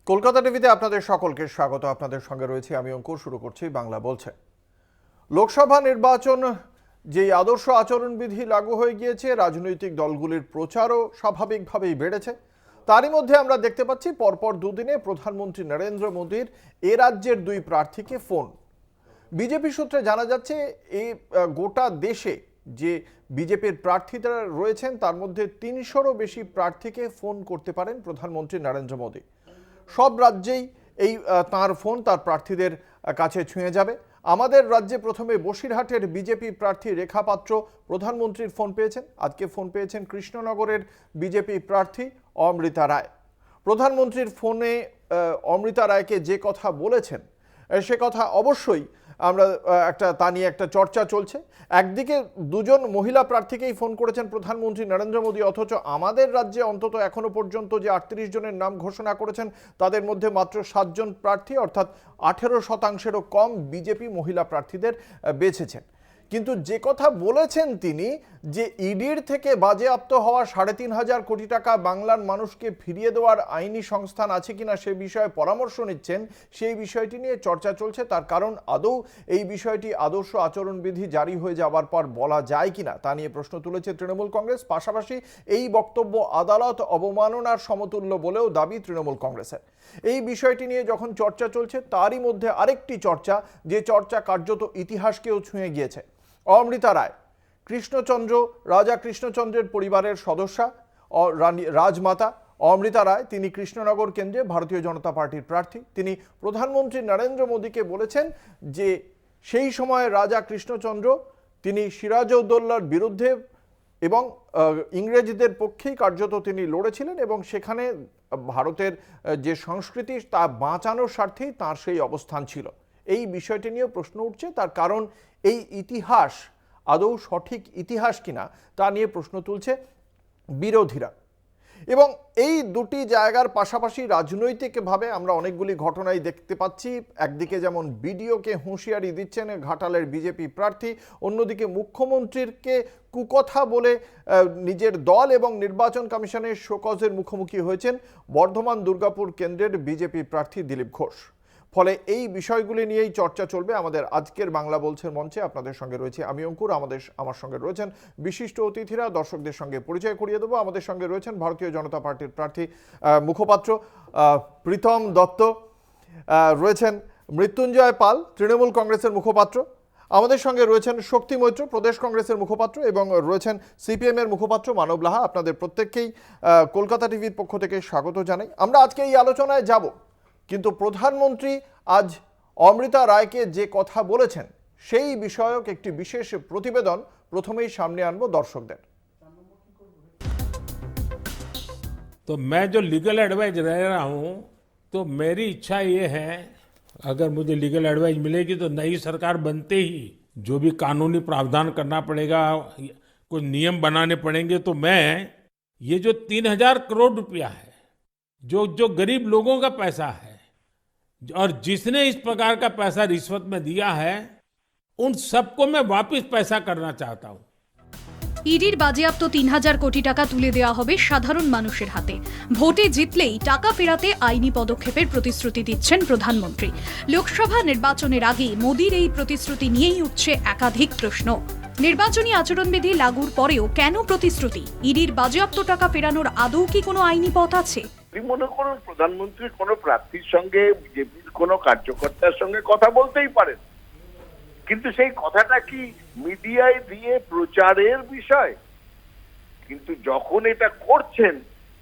কলকাতা টিভিতে আপনাদের সকলকে স্বাগত। আপনাদের সঙ্গে রয়েছে আমি অঙ্কুর। শুরু করছি বাংলা বলছে। লোকসভা নির্বাচন যেই আদর্শ আচরণবিধি লাগু হয়ে গিয়েছে, রাজনৈতিক দলগুলির প্রচারও স্বাভাবিকভাবেই বেড়েছে। তারই মধ্যে আমরা দেখতে পাচ্ছি পরপর দুদিনে প্রধানমন্ত্রী নরেন্দ্র মোদীর এ রাজ্যের দুই প্রার্থীকে ফোন। বিজেপি সূত্রে জানা যাচ্ছে এই গোটা দেশে যে বিজেপির প্রার্থীরা রয়েছেন তার মধ্যে ৩০০রও বেশি প্রার্থীকে ফোন করতে পারেন প্রধানমন্ত্রী নরেন্দ্র মোদী। সব রাজ্যেই এই তার ফোন তার প্রার্থীদের কাছে ছুঁয়ে যাবে। আমাদের রাজ্যে প্রথমে বসিরহাটের বিজেপি প্রার্থী রেখা পাত্র প্রধানমন্ত্রীর ফোন পেয়েছেন। আজকে ফোন পেয়েছেন কৃষ্ণনগরের বিজেপি প্রার্থী অমৃতা রায়। প্রধানমন্ত্রীর ফোনে অমৃতা রায়কে যে কথা বলেছেন সে কথা অবশ্যই আমরা তা নিয়ে একটা চর্চা চলছে। একদিকে দুজন মহিলা প্রার্থীকেই ফোন করেছেন প্রধানমন্ত্রী নরেন্দ্র মোদী, অথচ আমাদের রাজ্যে অন্তত এখনো পর্যন্ত যে ৩৮ জনের নাম ঘোষণা করেছেন তাদের মধ্যে মাত্র ৭ জন প্রার্থী অর্থাৎ ১৮%-এরও কম বিজেপি মহিলা প্রার্থীদের বেছেছেন। কিন্তু যে কথা বলেছেন তিনি, যে ইডির থেকে বাজেয়াপ্ত হওয়া ৩৫০০ কোটি টাকা বাংলার মানুষকে ফিরিয়ে দেওয়ার আইনি সংস্থান আছে কিনা সে বিষয়ে পরামর্শ নিচ্ছেন, সেই বিষয়টি নিয়ে চর্চা চলছে। তার কারণ আদৌ এই বিষয়টি আদর্শ আচরণবিধি জারি হয়ে যাওয়ার পর বলা যায় কিনা তা নিয়ে প্রশ্ন তুলেছে তৃণমূল কংগ্রেস। পাশাপাশি এই বক্তব্য আদালত অবমাননার সমতুল্য বলেও দাবি তৃণমূল কংগ্রেসের। এই বিষয়টি নিয়ে যখন চর্চা চলছে তারই মধ্যে আরেকটি চর্চা, যে চর্চা কার্যত ইতিহাসকেও ছুঁয়ে গিয়েছে। অমৃতা রায় রাজা কৃষ্ণচন্দ্রের পরিবারের সদস্যা রাজমাতা অমৃতা রায়, তিনি কৃষ্ণনগর কেন্দ্রে ভারতীয় জনতা পার্টির প্রার্থী। তিনি প্রধানমন্ত্রী নরেন্দ্র মোদীকে বলেছেন যে সেই সময় রাজা কৃষ্ণচন্দ্র তিনি সিরাজউদ্দৌলার বিরুদ্ধে এবং ইংরেজদের পক্ষেই কার্যত তিনি লড়েছিলেন এবং সেখানে ভারতের যে সংস্কৃতি তা বাঁচানোর স্বার্থেই তাঁর সেই অবস্থান ছিল। এই বিষয়টি নিয়েও প্রশ্ন উঠছে। তার কারণ এই ইতিহাস আদৌ সঠিক ইতিহাস কিনা তা নিয়ে প্রশ্ন তুলছে বিরোধীরা। এবং এই দুটি জায়গার পাশাপাশি রাজনৈতিকভাবে আমরা অনেকগুলি ঘটনাই দেখতে পাচ্ছি। একদিকে যেমন বিডিওকে হুঁশিয়ারি দিচ্ছেন ঘাটালের বিজেপি প্রার্থী, অন্যদিকে মুখ্যমন্ত্রীকে কুকথা বলে নিজের দল এবং নির্বাচন কমিশনের শোকজের মুখোমুখি হয়েছেন বর্ধমান দুর্গাপুর কেন্দ্রের বিজেপি প্রার্থী দিলীপ ঘোষ। ফলে এই বিষয়গুলি নিয়েই চর্চা চলবে আমাদের আজকের বাংলা বলছের মঞ্চে। আপনাদের সঙ্গে রয়েছে আমি অঙ্কুর, আমার সঙ্গে রয়েছেন বিশিষ্ট অতিথিরা। দর্শকদের সঙ্গে পরিচয় করিয়ে দেবো। আমাদের সঙ্গে রয়েছেন ভারতীয় জনতা পার্টির প্রার্থী মুখপাত্র প্রীতম দত্ত, রয়েছেন মৃত্যুঞ্জয় পাল তৃণমূল কংগ্রেসের মুখপাত্র, আমাদের সঙ্গে রয়েছেন শক্তি মৈত্র প্রদেশ কংগ্রেসের মুখপাত্র, এবং রয়েছেন সিপিএম এর মুখপাত্র মানব লাহা। আপনাদের প্রত্যেককেই কলকাতা টিভির পক্ষ থেকে স্বাগত জানাই। আমরা আজকে এই আলোচনায় যাব, কিন্তু প্রধানমন্ত্রী আজ অমৃতা রায়কে যে কথা বলেছেন সেই বিষয়ক একটি বিশেষ প্রতিবেদন প্রথমেই সামনে আনবো দর্শকদের। तो मैं जो लीगल एडवाइस रह रहा हूँ, तो मेरी इच्छा ये है, अगर मुझे लीगल एडवाइस मिलेगी तो नई सरकार बनते ही जो भी कानूनी प्रावधान करना पड़ेगा, कुछ नियम बनाने पड़ेंगे, तो मैं ये जो 3,000 करोड़ रुपया है, जो जो गरीब लोगों का पैसा है और जिसने इस प्रकार का पैसा रिश्वत में दिया है, उन सबको मैं वापस पैसा करना चाहता हूँ। ইডির বাজেয়াপ্ত ৩,০০০ কোটি টাকা তুলে দেওয়া হবে সাধারণ মানুষের হাতে। ভোটে জিতলেই টাকা ফেরাতে আইনি পদক্ষেপের প্রতিশ্রুতি দিচ্ছেন প্রধানমন্ত্রী। লোকসভা নির্বাচনের আগে মোদির এই প্রতিশ্রুতি নিয়েই উঠছে একাধিক প্রশ্ন। নির্বাচনী আচরণবিধি লাগুর পরেও কেন প্রতিশ্রুতি? ইডির বাজেয়াপ্ত টাকা ফেরানোর আদৌ কি কোনো আইনি পথ আছে? মনে করুন, প্রধানমন্ত্রী কোনো প্রার্থীর সঙ্গে বিজেপির কোনো কার্যকর্তার সঙ্গে কথা বলতেই পারেন, কিন্তু সেই কথাটা কি মিডিয়ায় দিয়ে প্রচারের বিষয়? কিন্তু যখন এটা করছেন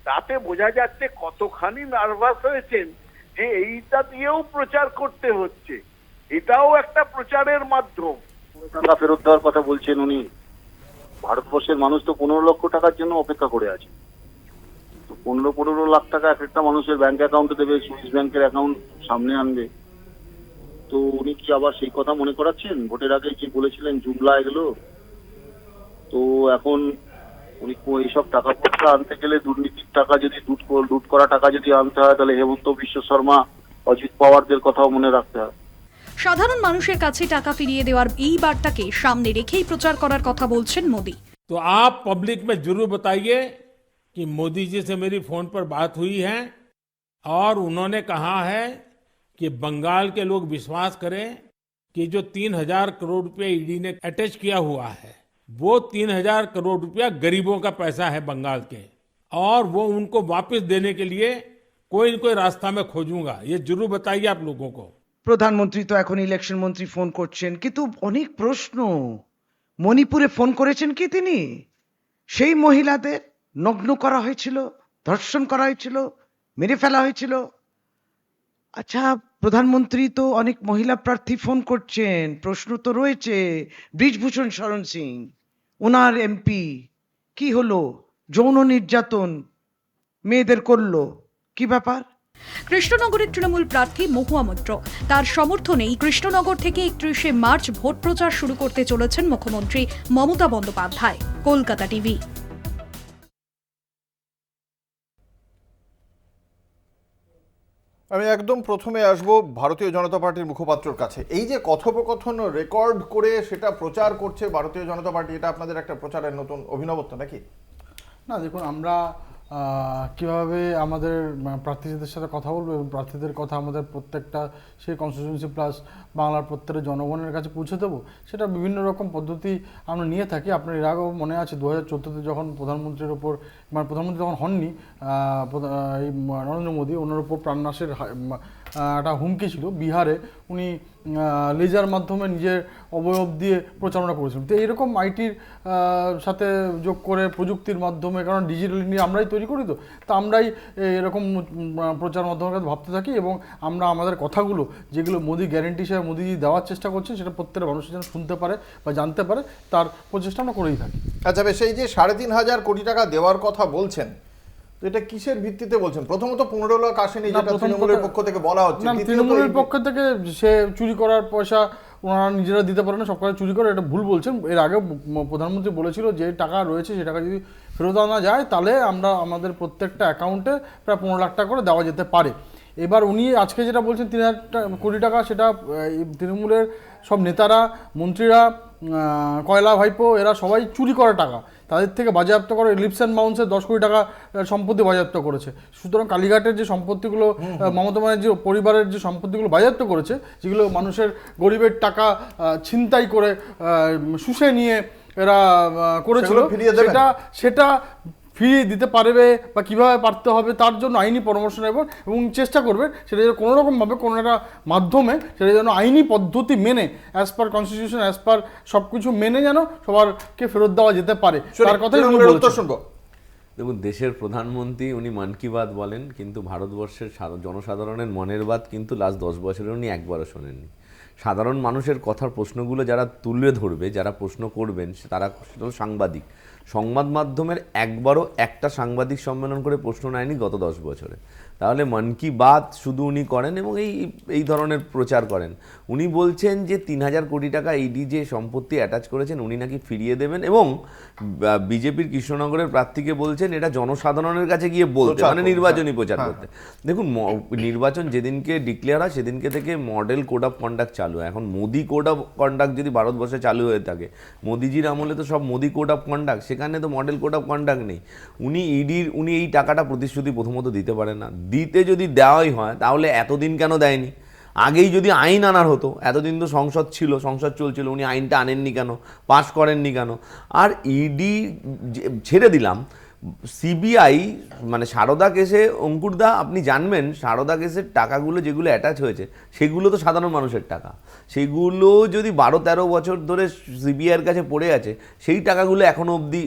তাতে বোঝা যাচ্ছে কতখানি নার্ভাস হয়েছেন যে এইটা দিয়েও প্রচার করতে হচ্ছে। এটাও একটা প্রচারের মাধ্যম। টাকা ফেরত দেওয়ার কথা বলছেন উনি। ভারতবর্ষের মানুষ তো 15 লক্ষ টাকার জন্য অপেক্ষা করে আছে। তো 15 লাখ টাকা এক একটা মানুষের ব্যাংক অ্যাকাউন্টে দেবে, সুইস ব্যাংকের অ্যাকাউন্ট সামনে আনবে। তো উনি কি আবার সেই কথা মনে করাচ্ছেন? ভোটের আগে কি বলেছিলেন জুমলা এগুলো? তো এখন উনি এইসব টাকা পয়সা আনতে গেলে দুর্নীতির টাকা যদি লুট করা টাকা যদি আনতে হয়, তাহলে হেমন্ত বিশ্ব শর্মা, অজিত পাওয়ারদের কথাও মনে রাখতে হয়। সাধারণ মানুষের কাছে টাকা ফিরিয়ে দেওয়ার এই বার্তাকে সামনে রেখেই প্রচার করার কথা বলছেন মোদি। तो आप पब्लिक में जरूर बताइए कि मोदी जी से मेरी फोन पर बात हुई है और उन्होंने कहा है कि बंगाल के लोग विश्वास करें कि जो 3,000 करोड़ रुपए ईडी ने अटैच किया हुआ है, वो 3,000 करोड़ रुपया गरीबों का पैसा है बंगाल के, और वो उनको वापस देने के लिए कोई न कोई रास्ता मैं खोजूंगा। ये जरूर बताइए आप लोगों को। প্রধানমন্ত্রী তো এখন ইলেকশন মন্ত্রী ফোন করছেন, কিন্তু অনেক প্রশ্ন। মণিপুরে ফোন করেছেন কি তিনি? সেই মহিলাদের নগ্ন করা হয়েছিল, ধর্ষণ করা হয়েছিল, মেরে ফেলা হয়েছিল। আচ্ছা, প্রধানমন্ত্রী তো অনেক মহিলা প্রার্থী ফোন করছেন, প্রশ্ন তো রয়েছে। ব্রিজভূষণ শরণ সিং, ওনার এমপি, কি হলো? যৌন নির্যাতন মেয়েদের করলো, কি ব্যাপার? কৃষ্ণনগরের তৃণমূল প্রার্থী মহুয়া মৈত্র, তার সমর্থনেই কৃষ্ণনগর থেকে 31শে মার্চ ভোট প্রচার শুরু করতে চলেছেন মুখ্যমন্ত্রী মমতা বন্দ্যোপাধ্যায়। কলকাতা টিভি। আমি একদম প্রথমে আসব ভারতীয় জনতা পার্টির মুখপাত্রর কাছে। এই যে কথোপকথন রেকর্ড করে সেটা প্রচার করছে ভারতীয় জনতা পার্টি, এটা আপনাদের একটা প্রচারের নতুন অভিনবত্ব নাকি? না, দেখুন, আমরা কিভাবে আমাদের প্রার্থীদের সাথে কথা বলবো এবং প্রার্থীদের কথা আমাদের প্রত্যেকটা সেই কনস্টিটিউয়েন্সি প্লাস বাংলার প্রত্যেকটা জনগণের কাছে পৌঁছে দেবো, সেটা বিভিন্ন রকম পদ্ধতি আমরা নিয়ে থাকি। আপনার এর আগেও মনে আছে 2014-তে যখন প্রধানমন্ত্রীর ওপর, মানে প্রধানমন্ত্রী তখন হননি, এই নরেন্দ্র মোদী, ওনার ওপর প্রাণনাশের একটা হুমকি ছিল। বিহারে উনি লেজার মাধ্যমে নিজের অবয়ব দিয়ে প্রচারণা করেছিলেন। তো এইরকম আইটির সাথে যোগ করে প্রযুক্তির মাধ্যমে, কারণ ডিজিটাল ইন্ডিয়া আমরাই তৈরি করি, তো আমরাই এরকম প্রচার মাধ্যমের ভাবতে থাকি এবং আমরা আমাদের কথাগুলো যেগুলো মোদি গ্যারেন্টি হিসেবে মোদিজি দেওয়ার চেষ্টা করছেন, সেটা প্রত্যেকটা মানুষের যেন শুনতে পারে বা জানতে পারে, তার প্রচেষ্টা আমরা করেই থাকি। আচ্ছা বেশ, এই যে 3,500 কোটি টাকা দেওয়ার কথা বলছেন, তো এটা কিসের ভিত্তিতে বলছেন? প্রথমত 15 লাখ আসেনি, যেটা তৃণমূলের পক্ষ থেকে বলা হচ্ছে। তৃণমূলের পক্ষ থেকে সে চুরি করার পয়সা ওনারা নিজেরা দিতে পারে না, সব কাজ চুরি করে, এটা ভুল বলছেন। এর আগে প্রধানমন্ত্রী বলেছিল যে টাকা রয়েছে সে টাকা যদি ফেরত আনা যায় তাহলে আমরা আমাদের প্রত্যেকটা অ্যাকাউন্টে প্রায় 15 লাখ টাকা করে দেওয়া যেতে পারে। এবার উনি আজকে যেটা বলছেন 3,000 কোটি টাকা, সেটা তৃণমূলের সব নেতারা, মন্ত্রীরা, কয়লা ভাইপো, এরা সবাই চুরি করা টাকা তাদের থেকে বাজেয়াপ্ত করে। লিপস অ্যান্ড বাউন্সের 10 কোটি টাকা সম্পত্তি বাজেয়াপ্ত করেছে। সুতরাং কালীঘাটের যে সম্পত্তিগুলো, মমতা ব্যানার্জি পরিবারের যে সম্পত্তিগুলো বাজেয়াপ্ত করেছে, যেগুলো মানুষের গরিবের টাকা ছিনতাই করে শুষে নিয়ে এরা করেছিল, সেটা ফিরিয়ে দিতে পারবে বা কীভাবে পারতে হবে তার জন্য আইনি পরামর্শ নেবেন এবং চেষ্টা করবেন সেটা যেন কোনোরকমভাবে কোনো একটা মাধ্যমে সেটা যেন আইনি পদ্ধতি মেনে, as per constitution, as per সব কিছু মেনে যেন সবারকে ফেরত দেওয়া যেতে পারে, তার কথাই শুনবো। দেখুন, দেশের প্রধানমন্ত্রী উনি মন কি বাত বলেন, কিন্তু ভারতবর্ষের জনসাধারণের মনের বাত কিন্তু লাস্ট 10 বছরে উনি একবারও শোনেননি। সাধারণ মানুষের কথার প্রশ্নগুলো যারা তুলে ধরবে, যারা প্রশ্ন করবেন, তারা সাংবাদিক। সংবাদ মাধ্যমের একবারও একটা সাংবাদিক সম্মেলন করে প্রশ্ন নেয়নি গত 10 বছরে। তাহলে মন কি বাত শুধু উনি করেন এবং এই ধরনের প্রচার করেন। উনি বলছেন যে 3,000 কোটি টাকা ইডি যে সম্পত্তি অ্যাটাচ করেছেন উনি নাকি ফিরিয়ে দেবেন, এবং বিজেপির কৃষ্ণনগরের প্রার্থীকে বলছেন এটা জনসাধারণের কাছে গিয়ে বলতে, মানে নির্বাচনী প্রচার করতে। দেখুন, নির্বাচন যেদিনকে ডিক্লেয়ার হয় সেদিনকে থেকে মডেল কোড অফ কন্ডাক্ট চালু হয়। এখন মোদি কোড অফ কন্ডাক্ট যদি ভারতবর্ষে চালু হয়ে থাকে, মোদিজির আমলে তো সব মোদি কোড অফ কন্ডাক্ট, সেখানে তো মডেল কোড অফ কন্ডাক্ট নেই। উনি এই টাকাটা প্রতিশ্রুতি প্রথমত দিতে পারেন না। দিতে যদি দেওয়াই হয় তাহলে এতদিন কেন দেয়নি? আগেই যদি আইন আনার হতো, এতদিন তো সংসদ ছিল, সংসদ চলছিল, উনি আইনটা আনেননি কেন, পাস করেননি কেন? আর ইডি ছেড়ে দিলাম, সিবিআই, মানে সারদা কেসে, অঙ্কুরদা আপনি জানবেন সারদা কেসের টাকাগুলো যেগুলো অ্যাটাচ হয়েছে সেগুলো তো সাধারণ মানুষের টাকা। সেগুলো যদি 12-13 বছর ধরে সিবিআইয়ের কাছে পড়ে আছে, সেই টাকাগুলো এখনো অবধি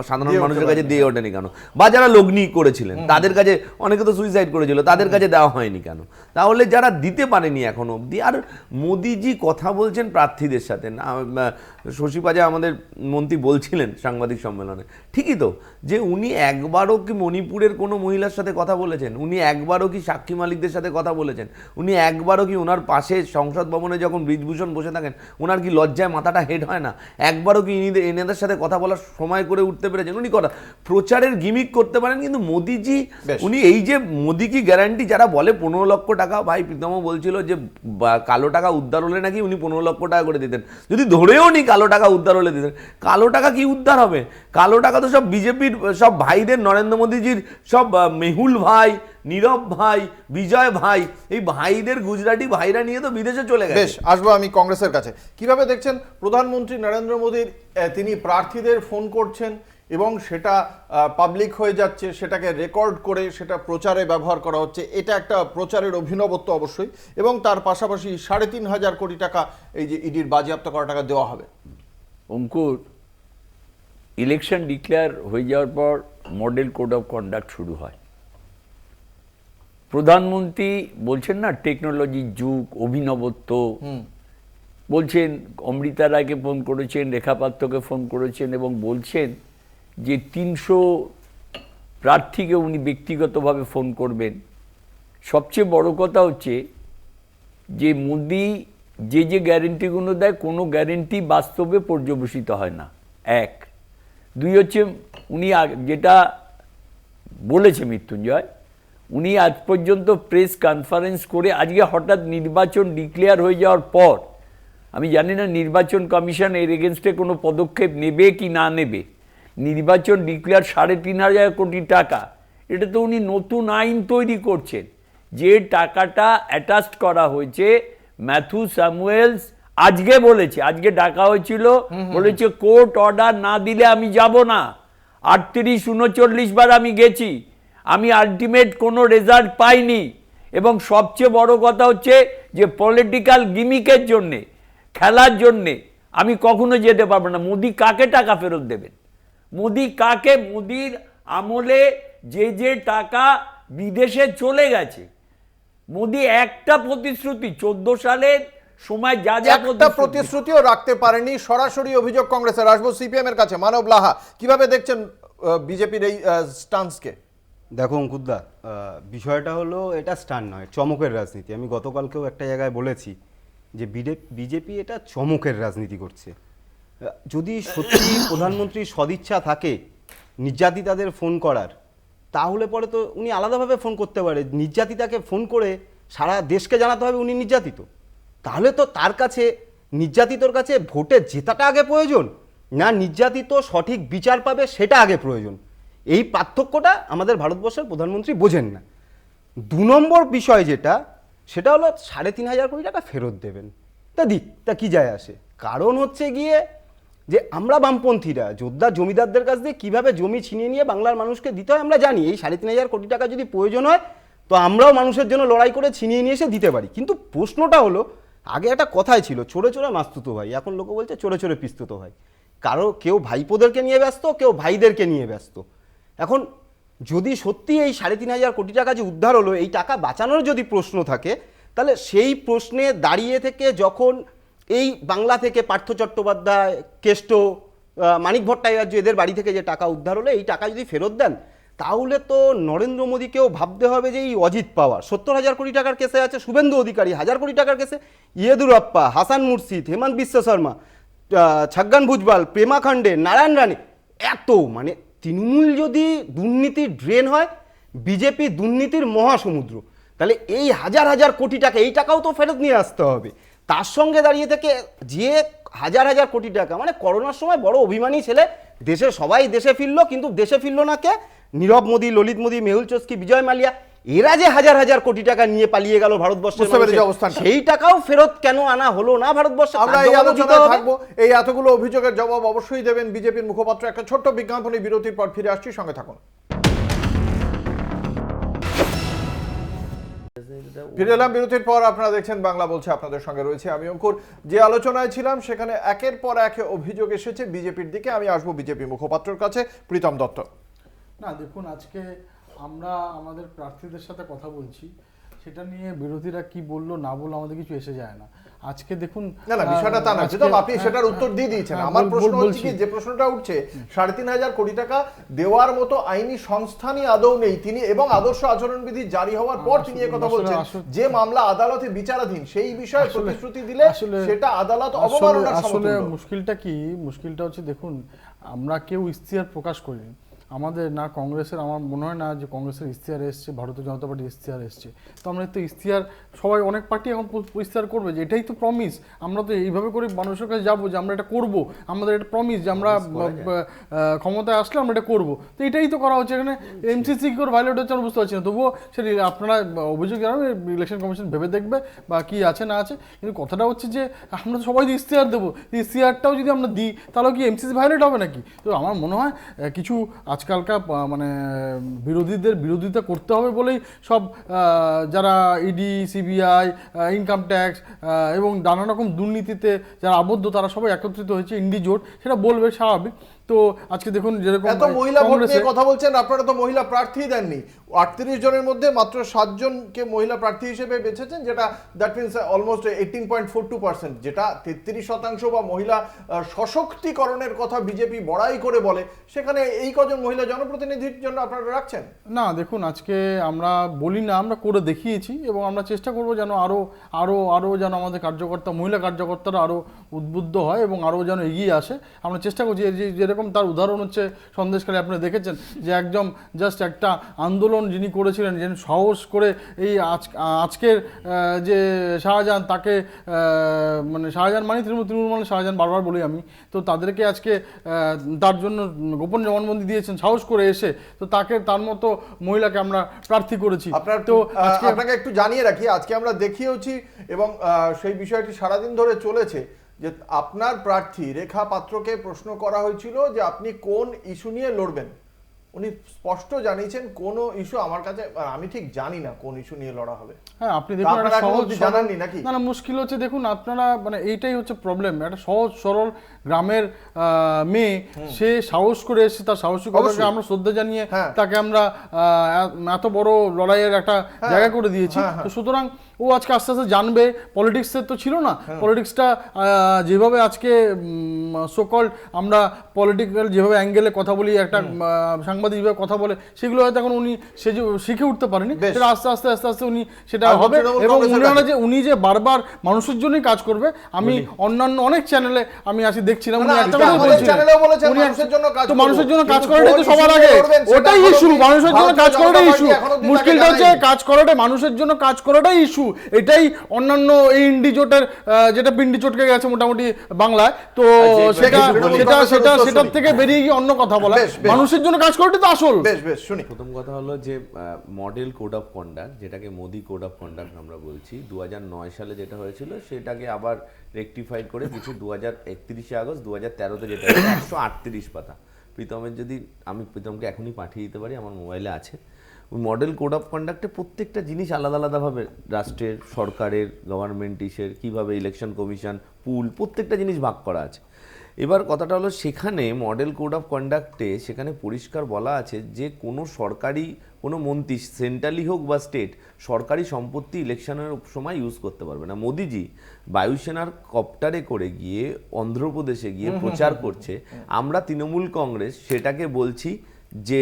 সাধারণ মানুষের কাছে দিয়ে ওঠেনি কেন? বা যারা লগ্নি করেছিলেন তাদের কাছে, অনেকে তো সুইসাইড করেছিল, তাদের কাছে দেওয়া হয়নি কেন? তাহলে যারা দিতে পারেনি এখনো অবধি। আর মোদিজি কথা বলছেন প্রার্থীদের সাথে না, শশী পাজা আমাদের মন্ত্রী বলছিলেন সাংবাদিক সম্মেলনে, ঠিকই তো, যে উনি একবারও কি মণিপুরের কোনো মহিলার সাথে কথা বলেছেন? উনি একবারও কি সাক্ষী মালিকদের সাথে কথা বলেছেন? উনি একবারও কি ওনার পাশে সংসদ ভবনে যখন ব্রিজভূষণ বসে থাকেন ওনার কি লজ্জায় মাথাটা হেড হয় না? একবারও কি এনাদের সাথে কথা বলার সময় করে উঠতে পেরেছেন? উনি কথা প্রচারের গিমিক করতে পারেন, কিন্তু মোদিজি, উনি এই যে মোদি কি গ্যারান্টি, যারা বলে 15 লক্ষ টাকা, ভাই প্রীতম বলছিল যে কালো টাকা উদ্ধার হলে নাকি উনি 15 লক্ষ টাকা করে দিতেন। যদি ধরেও নি কালো টাকা উদ্ধার হলে দিতেন, কালো টাকা কি উদ্ধার হবে? কালো টাকা তো সব বিজেপির সব ভাইদের নরেন্দ্র মোদীজির সব মেহুল ভাই, নীরব ভাই, বিজয় ভাই, এই ভাইদের গুজরাটি ভাইরা নিয়ে তো বিদেশে চলে বেশ, গেছে। আসবো আমি কংগ্রেসের কাছে। কিভাবে দেখছেন প্রধানমন্ত্রী নরেন্দ্র মোদীর তিনি প্রার্থীদের ফোন করছেন এবং সেটা পাবলিক হয়ে যাচ্ছে, সেটাকে রেকর্ড করে সেটা প্রচারে ব্যবহার করা হচ্ছে, এটা একটা প্রচারের অভিনবত্ব অবশ্যই, এবং তার পাশাপাশি 3,500 কোটি টাকা এই যে ইডির বাজেয়াপ্ত করা টাকা দেওয়া হবে। অঙ্কুর, ইলেকশন ডিক্লেয়ার হয়ে যাওয়ার পর মডেল কোড অফ কন্ডাক্ট শুরু হয়। প্রধানমন্ত্রী বলছেন না টেকনোলজির যুগ, অভিনবত্ব, বলছেন অমৃতা রায়কে ফোন করেছেন, রেখা পাত্রকে ফোন করেছেন এবং বলছেন যে 300 প্রার্থীকে উনি ব্যক্তিগতভাবে ফোন করবেন। সবচেয়ে বড় কথা হচ্ছে যে মোদি যে যে গ্যারেন্টিগুলো দেয় কোনো গ্যারেন্টি বাস্তবে পর্যবেসিত হয় না, এক। দুই হচ্ছে উনি যেটা বলেছে মৃত্যুঞ্জয়, উনি আজ পর্যন্ত প্রেস কনফারেন্স করে আজকে হঠাৎ নির্বাচন ডিক্লেয়ার হয়ে যাওয়ার পর, আমি জানি না নির্বাচন কমিশন এর এগেনস্টে কোনো পদক্ষেপ নেবে কি না নেবে, নির্বাচন ডিক্লেয়ার 3,500 কোটি টাকা, এটা তো উনি নতুন আইন তৈরি করছেন। যে টাকাটা অ্যাটাচড করা হয়েছে, ম্যাথু স্যামুয়েলস আজকে বলেছে, আজকে ডাকা হয়েছিল, বলেছে কোর্ট অর্ডার না দিলে আমি যাব না। 38-39 বার আমি গেছি, আমি আলটিমেট কোনো রেজাল্ট পাইনি। এবং সবচেয়ে বড় কথা হচ্ছে যে পলিটিক্যাল গিমিকের জন্যে, খেলার জন্যে আমি কখনো যেতে পারবো না। মোদি কাকে টাকা ফেরত দেবেন? মোদি কাকে? মোদির আমলে যে যে টাকা বিদেশে চলে গেছে, মোদি একটা প্রতিশ্রুতি 14 সালের সময় যা যা একটা প্রতিশ্রুতিও রাখতে পারেনি, সরাসরি অভিযোগ কংগ্রেসের। আসবো সিপিএম এর কাছে, মানব লাহা, কিভাবে দেখছেন বিজেপির এই স্টান্সকে? দেখো অঙ্কুরদা, বিষয়টা হলো এটা স্টান নয়, চমকের রাজনীতি। আমি গতকালকেও একটা জায়গায় বলেছি যে বিজেপি এটা চমকের রাজনীতি করছে। যদি সত্যি প্রধানমন্ত্রীর সদিচ্ছা থাকে নির্যাতিতাদের ফোন করার, তাহলে পরে তো উনি আলাদাভাবে ফোন করতে পারে। নির্যাতিতাকে ফোন করে সারা দেশকে জানাতে হবে উনি নির্যাতিত। তাহলে তো তার কাছে, নির্যাতিতর কাছে ভোটে জেতাটা আগে প্রয়োজন, না নির্যাতিত সঠিক বিচার পাবে সেটা আগে প্রয়োজন। এই পার্থক্যটা আমাদের ভারতবর্ষের প্রধানমন্ত্রী বোঝেন না। 2 নম্বর বিষয় যেটা, সেটা হলো 3,500 কোটি টাকা ফেরত দেবেন। তা দিক, তা কি যায় আসে? কারণ হচ্ছে গিয়ে যে আমরা বামপন্থীরা যোদ্ধা জমিদারদের কাছ দিয়ে কীভাবে জমি ছিনিয়ে নিয়ে বাংলার মানুষকে দিতে হয় আমরা জানি। এই 3,500 কোটি টাকা যদি প্রয়োজন হয় তো আমরাও মানুষের জন্য লড়াই করে ছিনিয়ে নিয়ে এসে দিতে পারি। কিন্তু প্রশ্নটা হলো, আগে একটা কথাই ছিল চোরে চোরে মাস্তুতো ভাই, এখন লোকে বলছে চোরে চোরে পিস্তুতো ভাই। কেউ ভাইপোদেরকে নিয়ে ব্যস্ত, কেউ ভাইদেরকে নিয়ে ব্যস্ত। এখন যদি সত্যি এই 3,500 কোটি টাকা যে উদ্ধার হলো, এই টাকা বাঁচানোর যদি প্রশ্ন থাকে, তাহলে সেই প্রশ্নে দাঁড়িয়ে থেকে যখন এই বাংলা থেকে পার্থ চট্টোপাধ্যায়, কেষ্ট, মানিক ভট্টাচার্য এদের বাড়ি থেকে যে টাকা উদ্ধার হলো, এই টাকা যদি ফেরত দেন, তাহলে তো নরেন্দ্র মোদীকেও ভাবতে হবে যে এই অজিত পাওয়ার 70,000 কোটি টাকার কেসে আছে, শুভেন্দু অধিকারী 1,000 কোটি টাকার কেসে, ইয়েদুরাপ্পা, হাসান মুর্শিদ, হেমন্ত বিশ্ব শর্মা, ছগন ভুজবল, প্রেমা খান্ডে, নারায়ণ রানে, এত মানে তৃণমূল যদি দুর্নীতির ড্রেন হয়, বিজেপি দুর্নীতির মহাসমুদ্র, তাহলে এই হাজার হাজার কোটি টাকা, এই টাকাও তো ফেরত নিয়ে আসতে হবে। তার সঙ্গে দাঁড়িয়ে থেকে যে হাজার হাজার কোটি টাকা, মানে করোনার সময় বড় অভিমানী ছেলে, দেশে সবাই দেশে ফিরলো, কিন্তু দেশে ফিরলো না কে? নীরব মোদী, ললিত মোদী, মেহুল চস্কি, বিজয় মালিয়া, এরা যে হাজার হাজার কোটি টাকা নিয়ে পালিয়ে গেল ভারতবর্ষের, সেই টাকাও ফেরত কেন আনা হলো না ভারতবর্ষে? আমরা এই আলোচনায় থাকবো। এই এতগুলো অভিযোগের জবাব অবশ্যই দেবেন বিজেপির মুখপাত্র। একটা ছোট্ট বিজ্ঞাপনী বিরতির পর ফিরে আসছি, সঙ্গে থাকুন। ফিরে এলাম বিরতির পর। আপনারা দেখছেন বাংলা বলছে, আপনাদের সঙ্গে রয়েছে আমি অঙ্কুর। যে আলোচনায় ছিলাম সেখানে একের পর এক অভিযোগ এসেছে বিজেপির দিকে। আমি আসবো বিজেপি মুখপাত্রের কাছে, প্রীতম দত্ত। না দেখুন, আজকে আমরা আমাদের প্রার্থীদের সাথে কথা বলছি, সেটা নিয়ে বিরোধীরা কি বললো না বললো আমাদের কিছু এসে যায় না। আজকে দেখুন, না বিষয়টা তা না, আপনি সেটার উত্তর দিয়ে দিয়েছেন। আমার প্রশ্ন হচ্ছে কি, যে প্রশ্নটা উঠছে 3,500 কোটি টাকা দেওয়ার মতো আইনি সংস্থানই আদৌ নেই তিনি, এবং আদর্শ আচরণবিধি জারি হওয়ার পর তিনি কথা বলছেন যে মামলা আদালতে বিচারাধীন, সেই বিষয়ে প্রতিশ্রুতি দিলে সেটা আদালত অবমাননার সমতুল্য। আসলে মুশকিলটা কি? মুশকিলটা হচ্ছে, দেখুন আমরা কেউ ইশতেহার প্রকাশ করিনি, আমাদের না কংগ্রেসের, আমার মনে হয় না যে কংগ্রেসের ইশতেহার এসছে, ভারতীয় জনতা পার্টির ইশতেহার এসছে। তো আমরা তো ইশতেহার সবাই অনেক পার্টি এখন ইশতেহার করবে যে এটাই তো প্রমিস, আমরা তো এইভাবে করে মানুষের কাছে যাবো যে আমরা এটা করব, আমাদের এটা প্রমিস যে আমরা ক্ষমতায় আসলে আমরা এটা করবো। তো এটাই তো করা হচ্ছে এখানে। এমসিসি কি করে ভায়োলেট হচ্ছে আমরা বুঝতে পারছি না। তবুও সেটা আপনারা অভিযোগ জানাবেন, ইলেকশন কমিশন ভেবে দেখবে বা কি আছে না আছে। কিন্তু কথাটা হচ্ছে যে আমরা তো সবাই ইশতেহার দেবো, ইশতেহারটাও যদি আমরা দিই তাহলে কি এমসিসি ভায়োলেট হবে নাকি? তো আমার মনে হয় কিছু আজকালকার মানে বিরোধীদের বিরোধিতা করতে হবে বলেই সব যারা ইডি, সিবিআই, ইনকাম ট্যাক্স এবং নানা রকম দুর্নীতিতে যারা আবদ্ধ তারা সবাই একত্রিত হয়েছে, ইন্ডি জোট, সেটা বলবে স্বাভাবিক। তো আজকে দেখুন যেরকম এত মহিলা ভোট নিয়ে কথা বলছেন, আপনারা তো মহিলা প্রার্থী দেননি। 38 জনের মধ্যে মাত্র 7 জনকে মহিলা প্রার্থী হিসেবে বেছেছেন, যেটা দ্যাট মিনস অলমোস্ট 18.42%, যেটা 33% বা মহিলা সশক্তিকরণের কথা বিজেপি বড়াই করে বলে, সেখানে এই কজন মহিলা জনপ্রতিনিধির জন্য আপনারা রাখছেন না। দেখুন আজকে আমরা বলি না, আমরা করে দেখিয়েছি এবং আমরা চেষ্টা করব যেন আরো আরো আরো যেন আমাদের কার্যকর্তা, মহিলা কার্যকর্তারা আরো উদ্বুদ্ধ হয় এবং আরো যেন এগিয়ে আসে। আমরা চেষ্টা করছি যেরকম তার উদাহরণ হচ্ছে সন্দেশখালী, আপনারা দেখেছেন যে একদম জাস্ট একটা আন্দোলন যিনি করেছিলেন, যিনি সাহস করে এই আজকের যে শাহজাহান, তাকে মানে শাহজাহান মানে তৃণমূল মানে শাহজাহান বারবার বলি আমি, তো তাদেরকে আজকে তার জন্য গোপন জবানবন্দি দিয়েছেন সাহস করে এসে, তো তাকে তার মতো মহিলাকে আমরা প্রার্থী করেছি। আপনার তো আপনাকে একটু জানিয়ে রাখি, আজকে আমরা দেখিয়েছি এবং সেই বিষয়টি সারাদিন ধরে চলেছে যে আপনার প্রার্থী রেখা পাত্রকে প্রশ্ন করা হয়েছিল যে আপনি কোন ইস্যু নিয়ে লড়বেন। উনি স্পষ্ট জানিয়েছেন কোন ইস্যু আমার কাছে, আমি ঠিক জানি না কোন ইস্যু নিয়ে লড়া হবে। হ্যাঁ, আপনি দেখুন একটা সহজ জানাননি নাকি? না, মুশকিল হচ্ছে। দেখুন আপনারা মানে এইটাই হচ্ছে প্রবলেম, একটা সহজ সরল গ্রামের মেয়ে, সে সাহস করে এসে তার সাহসিকতাকে আমরা শ্রদ্ধা জানিয়ে তাকে আমরা এত বড় লড়াইয়ের একটা জায়গা করে দিয়েছি। তো সুতরাং ও আজকে আস্তে আস্তে জানবে, পলিটিক্সের তো ছিল না, পলিটিক্সটা যেভাবে আজকে সোকল আমরা পলিটিক্যাল যেভাবে অ্যাঙ্গেলে কথা বলি, একটা সাংবাদিক যেভাবে কথা বলে, সেগুলো হয়তো এখন উনি সে শিখে উঠতে পারেনি, সেটা আস্তে আস্তে আস্তে আস্তে উনি সেটা হবে। এবং উনি যে বারবার মানুষের জন্যই কাজ করবে, আমি অন্যান্য অনেক চ্যানেলে আমি আসি দেখছিলাম উনি একটা কথা বলছিলেন, তো মানুষের জন্য কাজ করাটাই তো সবার আগে, ওটাই ইস্যু, মানুষের জন্য কাজ করাটাই ইস্যু। মুশকিলটা হচ্ছে কাজ করাটাই, মানুষের জন্য কাজ করাটাই ইস্যু। এটাই অন্যান্য এই ইন্ডি জোটের যেটা পিন্ডি চটকে গেছে মোটামুটি বাংলায়, তো সেটার থেকে বেরিয়ে গিয়ে অন্য কথা বলা, মানুষের জন্য কাজ করাটাই তো আসল। শুনি। প্রথম কথা হলো যে মডেল কোড অফ কন্ডাক্ট, যেটাকে মোদি কোড অফ কন্ডাক্ট আমরা বলছি, 2009 সালে যেটা হয়েছিল সেটাকে আবার রেকটিফাইড করে কিছু 31 আগস্ট 2013-তে যেটা 138 পাতা। প্রীতমের যদি আমি প্রীতমকে এখনই পাঠিয়ে দিতে পারি, আমার মোবাইলে আছে। মডেল কোড অফ কন্ডাক্টে প্রত্যেকটা জিনিস আলাদা আলাদাভাবে রাষ্ট্রের, সরকারের, গভর্নমেন্ট ইসের, কীভাবে ইলেকশন কমিশন, পুল, প্রত্যেকটা জিনিস ভাগ করা আছে। এবার কথাটা হলো সেখানে মডেল কোড অফ কন্ডাক্টে সেখানে পরিষ্কার বলা আছে যে কোনো সরকারি কোনো মন্ত্রী, সেন্ট্রালি হোক বা স্টেট, সরকারি সম্পত্তি ইলেকশনের সময় ইউজ করতে পারবে না। মোদিজি বায়ুসেনার কপ্টারে করে গিয়ে অন্ধ্রপ্রদেশে গিয়ে প্রচার করছে, আমরা তৃণমূল কংগ্রেস সেটাকে বলছি যে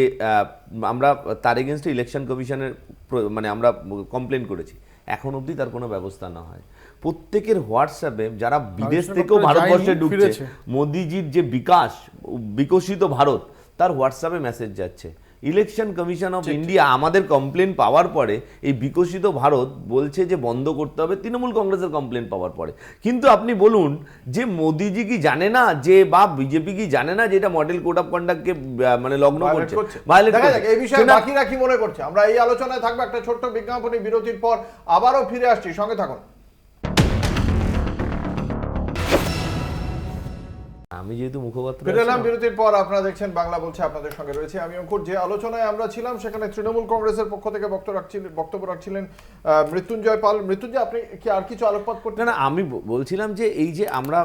আমরা তার এগেনস্টে ইলেকশন কমিশনের মানে আমরা কমপ্লেন করেছি। এখন অবধি তার কোনো ব্যবস্থা না হয়। প্রত্যেকের হোয়াটসঅ্যাপে যারা বিদেশ থেকেও ভারতবর্ষে ঢুকছে, মোদিজির যে বিকশিত ভারত, তার হোয়াটসঅ্যাপে মেসেজ যাচ্ছে। ইলেকশন কমিশন অফ ইন্ডিয়া আমাদের কমপ্লেন পাওয়ার পরে এই বিকশিত ভারত বলছে যে বন্ধ করতে হবে, তৃণমূল কংগ্রেসের কমপ্লেন পাওয়ার পরে। কিন্তু আপনি বলুন যে মোদিজি কি জানে না যে, বা বিজেপি কি জানে না যে এটা মডেল কোড অফ কন্ডাক্টকে মানে লগ্ন করছে, ভায়োলেট করছে? এই বিষয়ে বাকিরা কি মনে করছে আমরা এই আলোচনায় থাকবো। একটা ছোট্ট বিজ্ঞাপনী বিরতির পর আবারও ফিরে আসছি, সঙ্গে থাকুন। আমি যেহেতু মুখপাত্র, বিরতির পর আপনারা দেখছেন বাংলা বলছে, আপনাদের সঙ্গে রয়েছে আমি অঙ্কুর। যে আলোচনায় আমরা ছিলাম সেখানে তৃণমূল কংগ্রেসের পক্ষ থেকে বক্তব্য রাখছিলেন মৃত্যুঞ্জয় পাল। মৃত্যুঞ্জয়, আপনি কি আর কিছু আলোকপাত করতেন? না, আমি বলছিলাম যে এই যে আমরা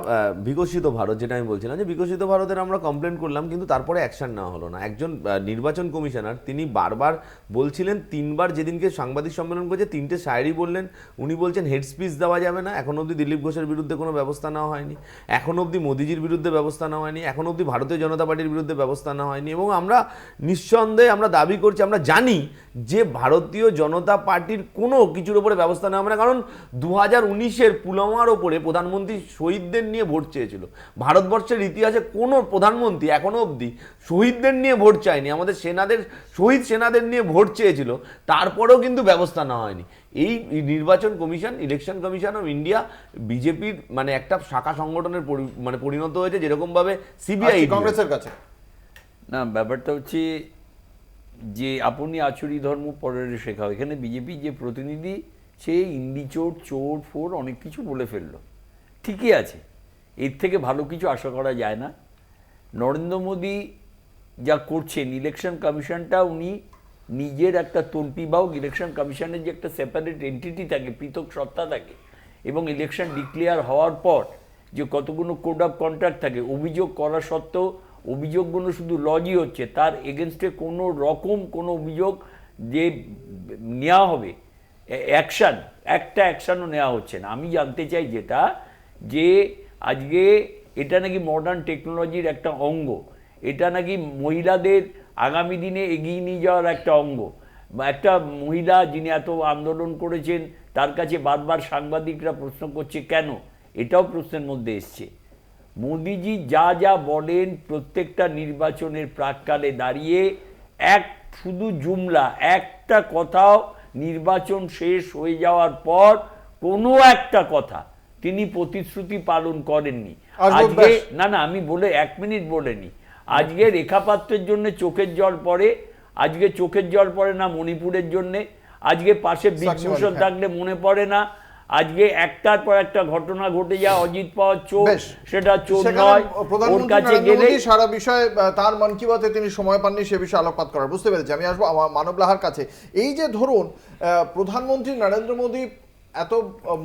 বিকশিত ভারত, যেটা আমি বলছিলাম যে বিকশিত ভারতের আমরা কমপ্লেন করলাম কিন্তু তারপরে অ্যাকশন নেওয়া হলো না। একজন নির্বাচন কমিশনার তিনি বারবার বলছিলেন, 3বার যেদিনকে সাংবাদিক সম্মেলন করেছে 3টে শায়েরি বললেন। উনি বলছেন হেড স্পিচ দেওয়া যাবে না, এখন অবধি দিলীপ ঘোষের বিরুদ্ধে কোনো ব্যবস্থা নেওয়া হয়নি, এখন অবধি মোদিজির বিরুদ্ধে ব্যবস্থা নেওয়া হয়নি, এখন অবধি ভারতীয় জনতা পার্টির বিরুদ্ধে ব্যবস্থা নেওয়া হয়নি, এবং আমরা নিঃসন্দেহে আমরা দাবি করছি, আমরা জানি যে ভারতীয় জনতা পার্টির কোনো কিছুর উপরে ব্যবস্থা নেওয়া হবে না। কারণ 2019-এর পুলওয়ামার ওপরে প্রধানমন্ত্রী শহীদদের নিয়ে ভোট চেয়েছিল। ভারতবর্ষের ইতিহাসে কোনো প্রধানমন্ত্রী এখনো অবধি শহীদদের নিয়ে ভোট চায়নি, আমাদের শহীদ সেনাদের নিয়ে ভোট চেয়েছিল, তারপরেও কিন্তু ব্যবস্থা নেওয়া হয়নি। এই নির্বাচন commission, election commission of India বিজেপির মানে একটা শাখা সংগঠনের পরিণত হয়েছে, যেরকমভাবে সিবিআই কংগ্রেসের কাছে। না, ব্যাপারটা হচ্ছে যে আপনি আচুরি ধর্ম পরের শেখা। এখানে বিজেপি যে প্রতিনিধি সে ইন্ডিচোর চোর ফোর অনেক কিছু বলে ফেললো, ঠিকই আছে, এর থেকে ভালো কিছু আশা করা যায় না। নরেন্দ্র মোদী যা করছেন, ইলেকশন কমিশনটা উনি নিজের একটা তন্ত্রীবাহক, ইলেকশন কমিশনের যে একটা সেপারেট এন্টিটি থাকে, পৃথক সত্তা থাকে, এবং ইলেকশন ডিক্লেয়ার হওয়ার পর যে কতগুলো কোড অফ কন্ডাক্ট থাকে, অভিযোগ করা সত্ত্বেও অভিযোগগুলো শুধু লজই হচ্ছে, তার এগেনস্টে কোনো রকম কোনো অভিযোগ যে নেওয়া হবে অ্যাকশান, একটা অ্যাকশানও নেওয়া হচ্ছে না। আমি জানতে চাই যেটা, যে আজকে এটা নাকি মডার্ন টেকনোলজির একটা অঙ্গ, এটা নাকি মহিলাদের আগামী দিনে এগিয়ে নিয়ে যাওয়ার একটা অঙ্গ। একটা মহিলা যিনি এত আন্দোলন করেছেন, তার কাছে বারবার সাংবাদিকরা প্রশ্ন করছে কেন, এটাও প্রশ্নের মধ্যে এসছে। মোদিজি যা যা বলেন প্রত্যেকটা নির্বাচনের প্রাক্কালে দাঁড়িয়ে, এক শুধু জুমলা, একটা কথাও নির্বাচন শেষ হয়ে যাওয়ার পর কোনো একটা কথা তিনি প্রতিশ্রুতি পালন করেননি। আজকে না, আমি বলে 1 মিনিট বলেনি, আজকে রেখাপাত্রের জন্য চোখের জল পড়ে, আজকে চোখের জল পড়ে না মণিপুরের জন্য, আজকে পাশে বিভূষণ থাকলে মনে পড়ে না, আজকে একটার পর একটা ঘটনা ঘটে যায়, অজিত পাওয়ার চোর, সেটা চোর নয়, ওর কাছে গেলে সারা বিষয়ে তার মন কি বাতে তিনি সময় পাননি সে বিষয়ে আলোকপাত করার। বুঝতে পেরেছি। আমি আসবো আমার মানব লাহার কাছে। এই যে ধরুন প্রধানমন্ত্রী নরেন্দ্র মোদী এত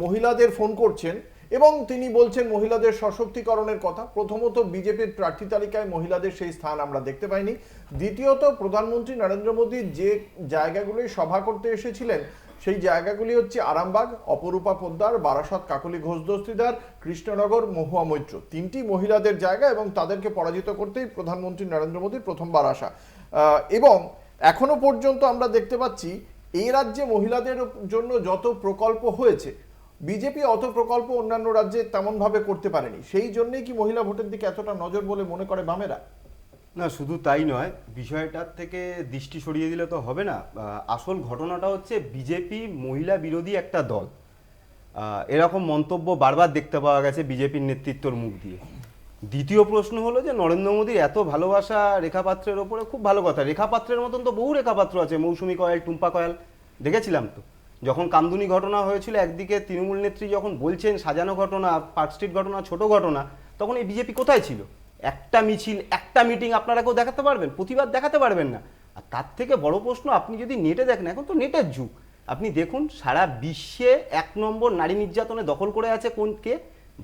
মহিলাদের ফোন করছেন এবং তিনি বলছেন মহিলাদের সশক্তিকরণের কথা। প্রথমত বিজেপির প্রার্থী তালিকায় মহিলাদের সেই স্থান আমরা দেখতে পাইনি। দ্বিতীয়ত প্রধানমন্ত্রী নরেন্দ্র মোদী যে জায়গাগুলোয় সভা করতে এসেছিলেন সেই জায়গাগুলি হচ্ছে আরামবাগ, অপরূপা পোদ্দার, বারাসত কাকলি ঘোষ দস্তিদার, কৃষ্ণনগর, মহুয়া মৈত্র, 3টি মহিলাদের জায়গা, এবং তাদেরকে পরাজিত করতেই প্রধানমন্ত্রী নরেন্দ্র মোদীর প্রথমবার আসা। এবং এখনো পর্যন্ত আমরা দেখতে পাচ্ছি এই রাজ্যে মহিলাদের জন্য যত প্রকল্প হয়েছে, বিজেপি অত প্রকল্প অন্যান্য রাজ্যে তেমন ভাবে করতে পারেনি। সেই জন্যই কি মহিলা ভোটের দিকে এতটা নজর বলে মনে করে বামেরা? না, শুধু তাই নয়, বিষয়টার থেকে দৃষ্টি সরিয়ে দিলে তো হবে না। আসল ঘটনাটা হচ্ছে বিজেপি মহিলা বিরোধী একটা দল, এরকম মন্তব্য বারবার দেখতে পাওয়া গেছে বিজেপির নেতৃত্বর মুখ দিয়ে। দ্বিতীয় প্রশ্ন হলো যে নরেন্দ্র মোদীর এত ভালোবাসা রেখাপাত্রের ওপরে, খুব ভালো কথা, রেখাপাত্রের মতন তো বহু রেখাপাত্র আছে, মৌসুমী কয়াল, টুম্পা কয়াল, দেখেছিলাম তো যখন কামদুনি ঘটনা হয়েছিল, একদিকে তৃণমূল নেত্রী যখন বলছেন সাজানো ঘটনা, পার্ক স্ট্রিট ঘটনা ছোট ঘটনা, তখন এই বিজেপি কোথায় ছিল? একটা মিছিল, একটা মিটিং আপনারা কেউ দেখাতে পারবেন? প্রতিবাদ দেখাতে পারবেন না। আর তার থেকে বড় প্রশ্ন, আপনি যদি নেটে দেখেন, এখন তো নেটের যুগ, আপনি দেখুন সারা বিশ্বে 1 নম্বর নারী নির্যাতনে দখল করে আছে কে?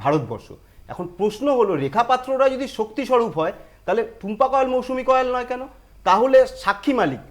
ভারতবর্ষ। এখন প্রশ্ন হলো, রেখাপাত্ররা যদি শক্তি স্বরূপ হয়, তাহলে টুম্পা কয়াল, মৌসুমী কয়াল নয় কেন? তাহলে সাক্ষী মালিক,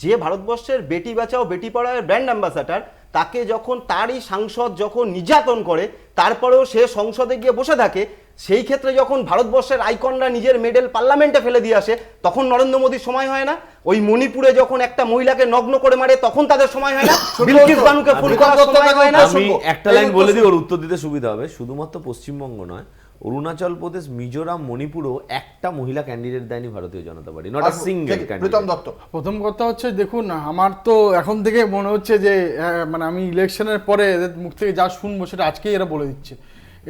যে ভারতবর্ষের বেটি বাঁচাও বেটি পড়াও ব্র্যান্ড অ্যাম্বাসাডার, তাকে যখন তারই সাংসদ যখন নির্যাতন করে, তারপরেও সে সংসদে গিয়ে বসে থাকে, সেই ক্ষেত্রে যখন ভারতবর্ষের আইকনরা নিজের মেডেল পার্লামেন্টে ফেলে দিয়ে আসে, তখন নরেন্দ্র মোদীর সময় হয় না? ওই মণিপুরে যখন একটা মহিলাকে নগ্ন করে মারে, তখন তাদের সময় হয় না? বিলকিস বানুকে ফুল করার সময় হয় না? আমি একটা লাইন বলে দিই, ওর উত্তর দিতে সুবিধা হবে। শুধুমাত্র পশ্চিমবঙ্গ নয়, অরুণাচল প্রদেশ, মিজোরাম, মণিপুরও একটা মহিলা ক্যান্ডিডেট দেয়নি Bharatiya Janata party, not a single candidate. প্রথম কথা হচ্ছে, দেখুন আমার তো এখন থেকে মনে হচ্ছে যে মানে আমি ইলেকশনের পরে এদের মুখ থেকে যা শুনবো সেটা আজকেই এরা বলে দিচ্ছে।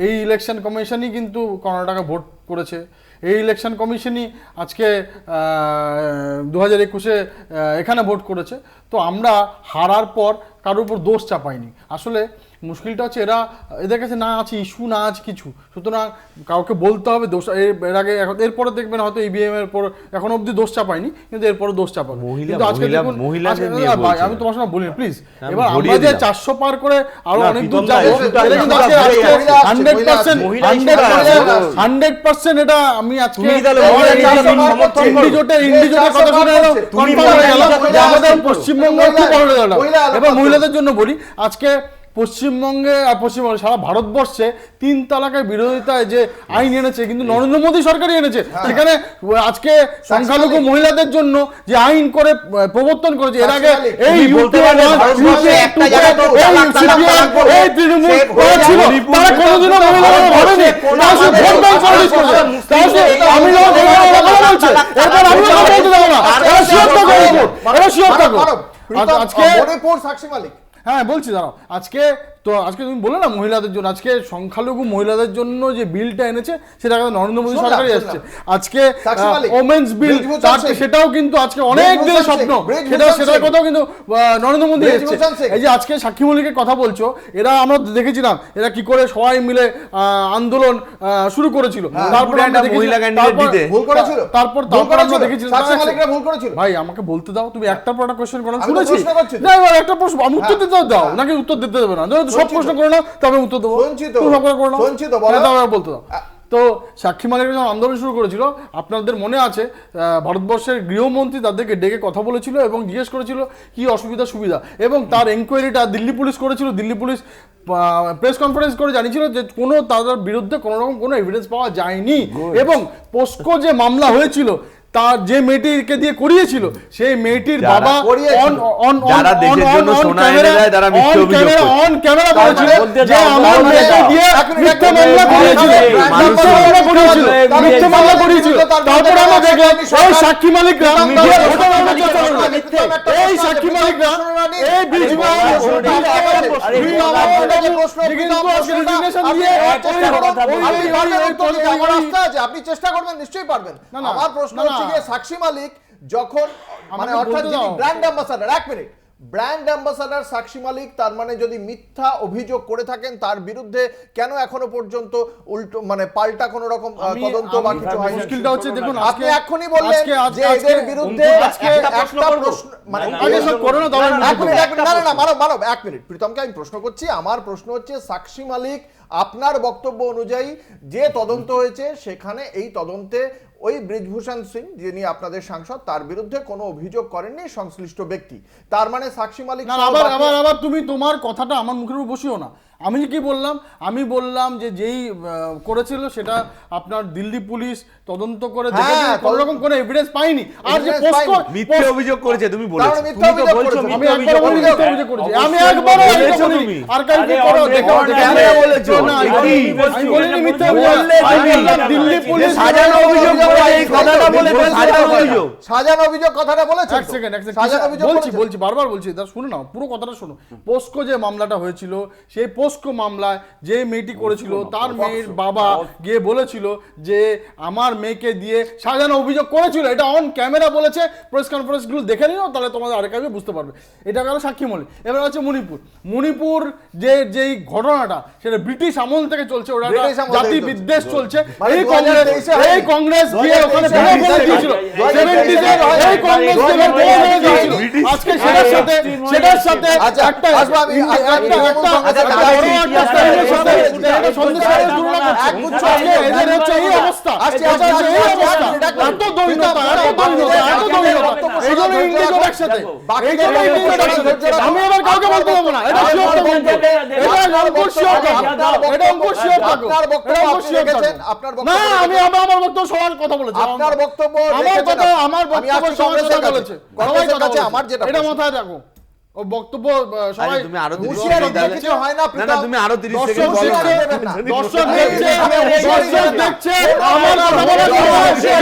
এই ইলেকশন কমিশনই কিন্তু কর্ণাটকে ভোট করেছে, এই ইলেকশন কমিশনই আজকে 2021-এ এখানে ভোট করেছে। তো আমরা হারার পর কারোর উপর দোষ চাপাইনি। আসলে মুশকিলটা হচ্ছে এদের কাছে না আছে ইস্যু, না আছে কিছু, সুতরাং কাউকে বলতে হবে দোষ। এর আগে এরপরে দেখবেন হয়তো ইভিএম এর পর এখন অব্দি দোষ চাপায়নি, কিন্তু এরপরে দোষ চাপাবে। কিন্তু আজকে দেখুন, আমি তোমার সঙ্গে বলি প্লিজ, এবার আমরা যে 400 পার করে আরো অনেক দূর যাবো, 100% এটা আমি আজকে ইন্ডিজোটের কথা শুনে কনফার্ম হয়ে গেল যে আমাদের পশ্চিমবঙ্গ খুব ভালো হয়ে গেল। এবার মহিলাদের জন্য বলি, আজকে পশ্চিমবঙ্গে আর পশ্চিমবঙ্গে সারা ভারতবর্ষে 3 তালাকের বিরোধিতায় যে আইন এনেছে কিন্তু নরেন্দ্র মোদী সরকারই এনেছে, সেখানে আজকে সংখ্যালঘু মহিলাদের জন্য যে আইন করে প্রবর্তন করেছে, এর আগে এই তৃণমূল ছিল, তারা কোনোদিনও মহিলাদের ভাবেনি, তারা শুধু ভোট ব্যাংক পলিটিক্স করেছে। আমি এরপর আমি বলতে দেবো না, এরা শিওর থাকো, এরা শিওর থাকো। আজকে সাক্ষী মালিক, হ্যাঁ বলছি দাঁড়াও, আজকে তুমি বলে না মহিলাদের জন্য, আজকে সংখ্যালঘু মহিলাদের জন্য যে বিলটা এনেছে সেটা নরেন্দ্র মোদী সরকারই এসেছে। আজকে ওমেন্স বিল, সেটাও কিন্তু আজকে অনেক দিনের স্বপ্ন, সেটার কথাও কিন্তু নরেন্দ্র মোদী এসেছে। এই যে আজকে সাক্ষী মল্লিকের কথা বলছো, এরা আমরা দেখেছিলাম এরা কি করে সবাই মিলে আন্দোলন শুরু করেছিল, তারপর আমরা দেখেছিলাম। ভাই আমাকে বলতে দাও, তুমি একটার পর একটা কোশ্চেন করো, শুনেছি না, এবার একটা প্রশ্ন আমি উত্তর দিতে দাও, নাকি উত্তর দিতে দেবে না, সব প্রশ্ন করে নাও তবে উত্তর দেবো, বলতে দাও। তো সাক্ষী মালিক যখন আন্দোলন শুরু করেছিল, আপনাদের মনে আছে ভারতবর্ষের গৃহমন্ত্রী তাদেরকে ডেকে কথা বলেছিল এবং জিজ্ঞেস করেছিল কি অসুবিধা সুবিধা, এবং তার এনকোয়ারিটা দিল্লি পুলিশ করেছিল। দিল্লি পুলিশ প্রেস কনফারেন্স করে জানিয়েছিল যে কোনো তাদের বিরুদ্ধে কোনো রকম কোনো এভিডেন্স পাওয়া যায়নি, এবং পোস্কো যে মামলা হয়েছিল তার যে মেয়েটিকে দিয়ে করিয়েছিল সেই মেয়েটির বাবা অন ক্যামেরা বলেছিল যে আমার মেয়েকে দিয়ে মিথ্যা মামলা করিয়েছিল, মিথ্যা মামলা করিয়েছিল। তারপরে আমরা দেখলাম এই সাক্ষী মালিকরা, এই সাক্ষী মালিকরা এই আপনি চেষ্টা করবেন, নিশ্চয়ই পারবেন। আমার প্রশ্ন হচ্ছে যে সাক্ষী মালিক যখন মানে অর্থাৎ যিনি ব্র্যান্ড অ্যাম্বাসাডার, এক মিনিট, ব্র্যান্ড অ্যাম্বাসাডার সাক্ষী মালিক তার মানে যদি মিথ্যা অভিযোগ করে থাকেন তার বিরুদ্ধে কেন এখনো পর্যন্ত উল্টো মানে পাল্টা কোন রকম তদন্ত বা কিছু হয়নি? মুশকিলটা হচ্ছে দেখুন, আপনি এখনি বললেন যে এদের বিরুদ্ধে একটা প্রশ্ন মানে আগে সব করোনা দলের না না মানব এক মিনিট, প্রীতমকে আমি প্রশ্ন করছি। আমার প্রশ্ন হচ্ছে সাক্ষী মালিক আপনার বক্তব্য অনুযায়ী যে তদন্ত হয়েছে সেখানে এই তদন্তে ওই ব্রিজভূষণ সিং যিনি আপনাদের সাংসদ তার বিরুদ্ধে কোনো অভিযোগ করেননি সংশ্লিষ্ট ব্যক্তি, তার মানে সাক্ষী মালিক আবার তুমি তোমার কথাটা আমার মুখের উপর বসিও না। আমি কি বললাম, আমি বললাম যে যেই করেছিল সেটা আপনার দিল্লি পুলিশ তদন্ত করে দেখেছে, কোনো রকম কোনো এভিডেন্স পাইনি। আর যে পোস্কো মিথ্যা অভিযোগ করেছে তুমি বলেছো, আমি একবার অভিযোগ করেছি, আমি একবার তুমি আর্কাইভ করো দেখো ক্যামেরা বলেছো না, আমি বলিনি মিথ্যা অভিযোগ, আমি বললাম দিল্লি পুলিশ সাজানো অভিযোগ করে এই কথাটা বলেছে, সাজানো অভিযোগ কথাটা বলেছে। এক সেকেন্ড বলছি বারবার বলছি, দাদা শুনে নাও, পুরো কথাটা শোনো। পোস্কো যে মামলাটা হয়েছিল সেই পোস্কো মামলায় যে মেয়েটি করেছিল তার মেয়ের বাবা গিয়ে বলেছিল যে আমার মেয়েকে দিয়ে সাজানো অভিযোগ করেছিল, এটা অন ক্যামেরা বলেছে। প্রেস কনফারেন্স গুলো দেখে নিও, তাহলে তোমাদের আরেকভাবে বুঝতে পারবে। এটা গেল সাক্ষী মল্লিক। এবার হচ্ছে মণিপুর যেই ঘটনাটা সেটা ব্রিটিশ আমল থেকে চলছে, ওটা জাতি বিদ্বেষ চলছে। এই কংগ্রেস গিয়ে ওখানে দিয়েছিল, এই কংগ্রেস আজকে সেটার সাথে একটা আমি এবার কাউকে বলতে দেবো না, এটা আমি আমার বক্তব্য সবার কথা বলেছি, আপনার বক্তব্য আমার বক্তব্য সবার কথা বলেছে, আমার যেটা এটা মাথায় রাখো। ও বক্তব্য সবাই তুমি আরো কিছু হয় না, না তুমি আরো 30 সেকেন্ড বলো, দর্শক দেখছে আমার কথা বলার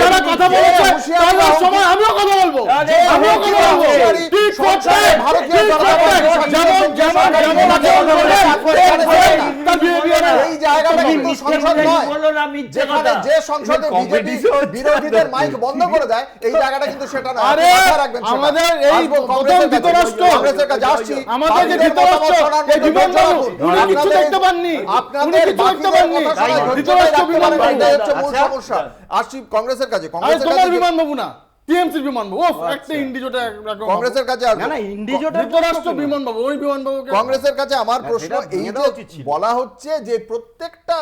যারা কথা বলেছে তাদের সময় আমিও কথা বলবো, ঠিক করছে ভারতীয় এই জায়গাটা কিন্তু সংসদ নয়, যেখানে যে সংসদে বিজেপি বিরোধীদের মাইক বন্ধ করে দেয়, এই জায়গাটা কিন্তু সেটা নয়। আরে আমাদের এই প্রথম যুক্তরাষ্ট্র আমাদের যে যুক্তরাষ্ট্র এই বিমানবাবু উনি কিছু দেখতে পাননি, উনি কিছু দেখতে পাননি, যুক্তরাষ্ট্র বিমানবাবু হচ্ছে মূল সমস্যা। আসছি কংগ্রেসের কাছে, তোমার বিমানবাবু না টিএমসি বিমানবাবু, একটা ইন্ডিজোটে কংগ্রেসের কাছে যুক্তরাষ্ট্র বিমানবাবু, ওই বিমানবাবুকে কংগ্রেসের কাছে আমার প্রশ্ন এই যে বলা হচ্ছে যে প্রত্যেকটা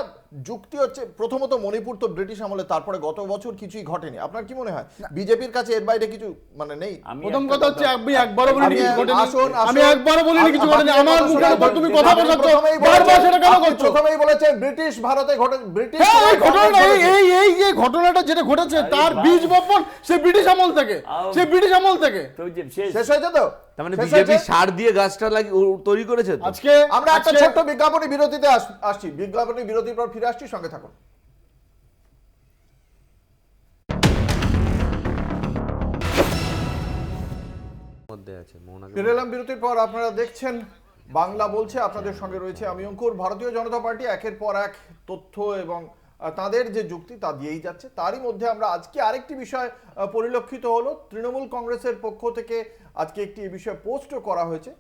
যুক্তি হচ্ছে প্রথমত মণিপুর তো ব্রিটিশ আমলে, তারপরে গত বছর কিছুই ঘটেনি। আপনার কি মনে হয় বিজেপির কাছে এর বাইরে কিছু মানে নেই? প্রথম কথা হচ্ছে আমি একবারও বলিনি কিছু ঘটেনি। আসুন, আমি একবারও বলিনি কিছু ঘটেনি। আপনি আমার মুখের উপর তুমি কথা আপনি বসাচ্ছ, প্রথমেই বারবার সেটা কেন আপনি করছো? প্রথমেই বলেছেন ব্রিটিশ ভারতে ঘটে, ব্রিটিশ হ্যাঁ, এই ঘটনাটা ঘটেছে। এই যে ঘটনাটা যেটা ঘটেছে তার বীজ বপন সে ব্রিটিশ আমল থেকে, সে ব্রিটিশ আমল থেকে। তো যে শেষ শেষ হয়েছে তো? তার মানে শেষ বিজেপি হয়েছে? সার দিয়ে গাছটা তৈরি করেছে তো? আজকে আমরা একটা আজকে- ছোট্ট বিজ্ঞাপনী বিরতিতে আসছি, বিজ্ঞাপনী বিরতির পর ফিরে আসছি, সঙ্গে থাকুন। মধ্যে আছে মোহনাকে ফিরে এলাম বিরতির পর। আপনারা দেখছেন বাংলা বলছে, আপনাদের সঙ্গে রয়েছে আমি অঙ্কুর। ভারতীয় জনতা পার্টি একের পর এক তথ্য এবং তাদের যে যুক্তি তা দিয়েই যাচ্ছে। তারই মধ্যে আমরা আজকে আরেকটি বিষয় পরিলক্ষিত হলো, তৃণমূল কংগ্রেসের পক্ষ থেকে আজকে একটি এই বিষয়ে পোস্টও করা হয়েছে।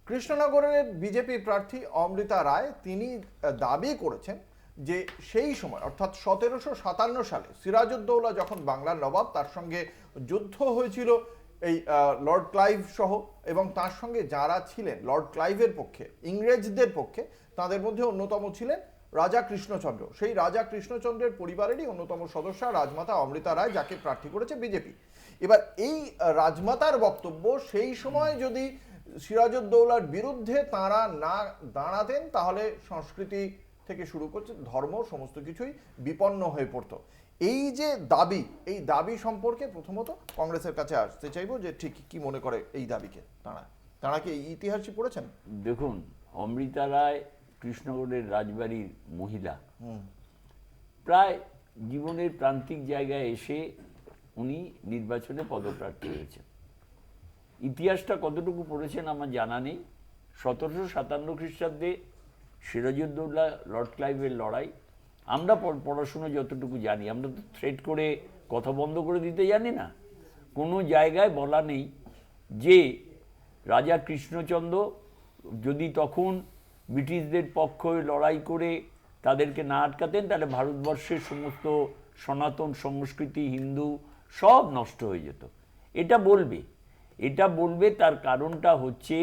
কৃষ্ণনগরের বিজেপি প্রার্থী অমৃতা রায় তিনি দাবি করেছেন যে সেই সময় অর্থাৎ 1757 সালে সিরাজউদ্দৌলা যখন বাংলার নবাব, তার সঙ্গে যুদ্ধ হয়েছিল এই লর্ড ক্লাইভ সহ, এবং তার সঙ্গে যারা ছিলেন লর্ড ক্লাইভের পক্ষে, ইংরেজদের পক্ষে, তাদের মধ্যে অন্যতম ছিলেন রাজা কৃষ্ণচন্দ্র। সেই রাজা কৃষ্ণচন্দ্রের পরিবারেরই অন্যতম সদস্য রাজমাতা অমৃতা রায়, যাকে প্রার্থী করেছে বিজেপি। এবার এই রাজমাতার বক্তব্য, সেই সময় যদি সিরাজউদ্দৌলার বিরুদ্ধে তারা না দাঁড়াতেন তাহলে সংস্কৃতি থেকে শুরু করছে ধর্ম সমস্ত কিছুই বিপন্ন হয়ে পড়তো। এই যে দাবি, এই দাবি সম্পর্কে প্রথমত কংগ্রেসের কাছে আসতে চাইবো যে ঠিক কি মনে করে এই দাবিকে তারা কি এই ইতিহাসই পড়েছেন? দেখুন, অমৃতা রায় কৃষ্ণগড়ের রাজবাড়ির মহিলা, প্রায় জীবনের প্রান্তিক জায়গায় এসে উনি নির্বাচনে পদপ্রার্থী হয়েছেন। ইতিহাসটা কতটুকু পড়েছেন আমার জানা নেই। 1757 খ্রিস্টাব্দে সিরাজউদ্দৌলা লর্ড ক্লাইভের লড়াই, আমরা পড়াশুনো যতটুকু জানি, আমরা তো থ্রেট করে কথা বন্ধ করে দিতে জানি না। কোনো জায়গায় বলা নেই যে রাজা কৃষ্ণচন্দ্র যদি তখন ব্রিটিশদের পক্ষে লড়াই করে তাদেরকে না আটকাতেন তাহলে ভারতবর্ষের সমস্ত সনাতন সংস্কৃতি, হিন্দু সব নষ্ট হয়ে যেত। এটা বলবে তার কারণটা হচ্ছে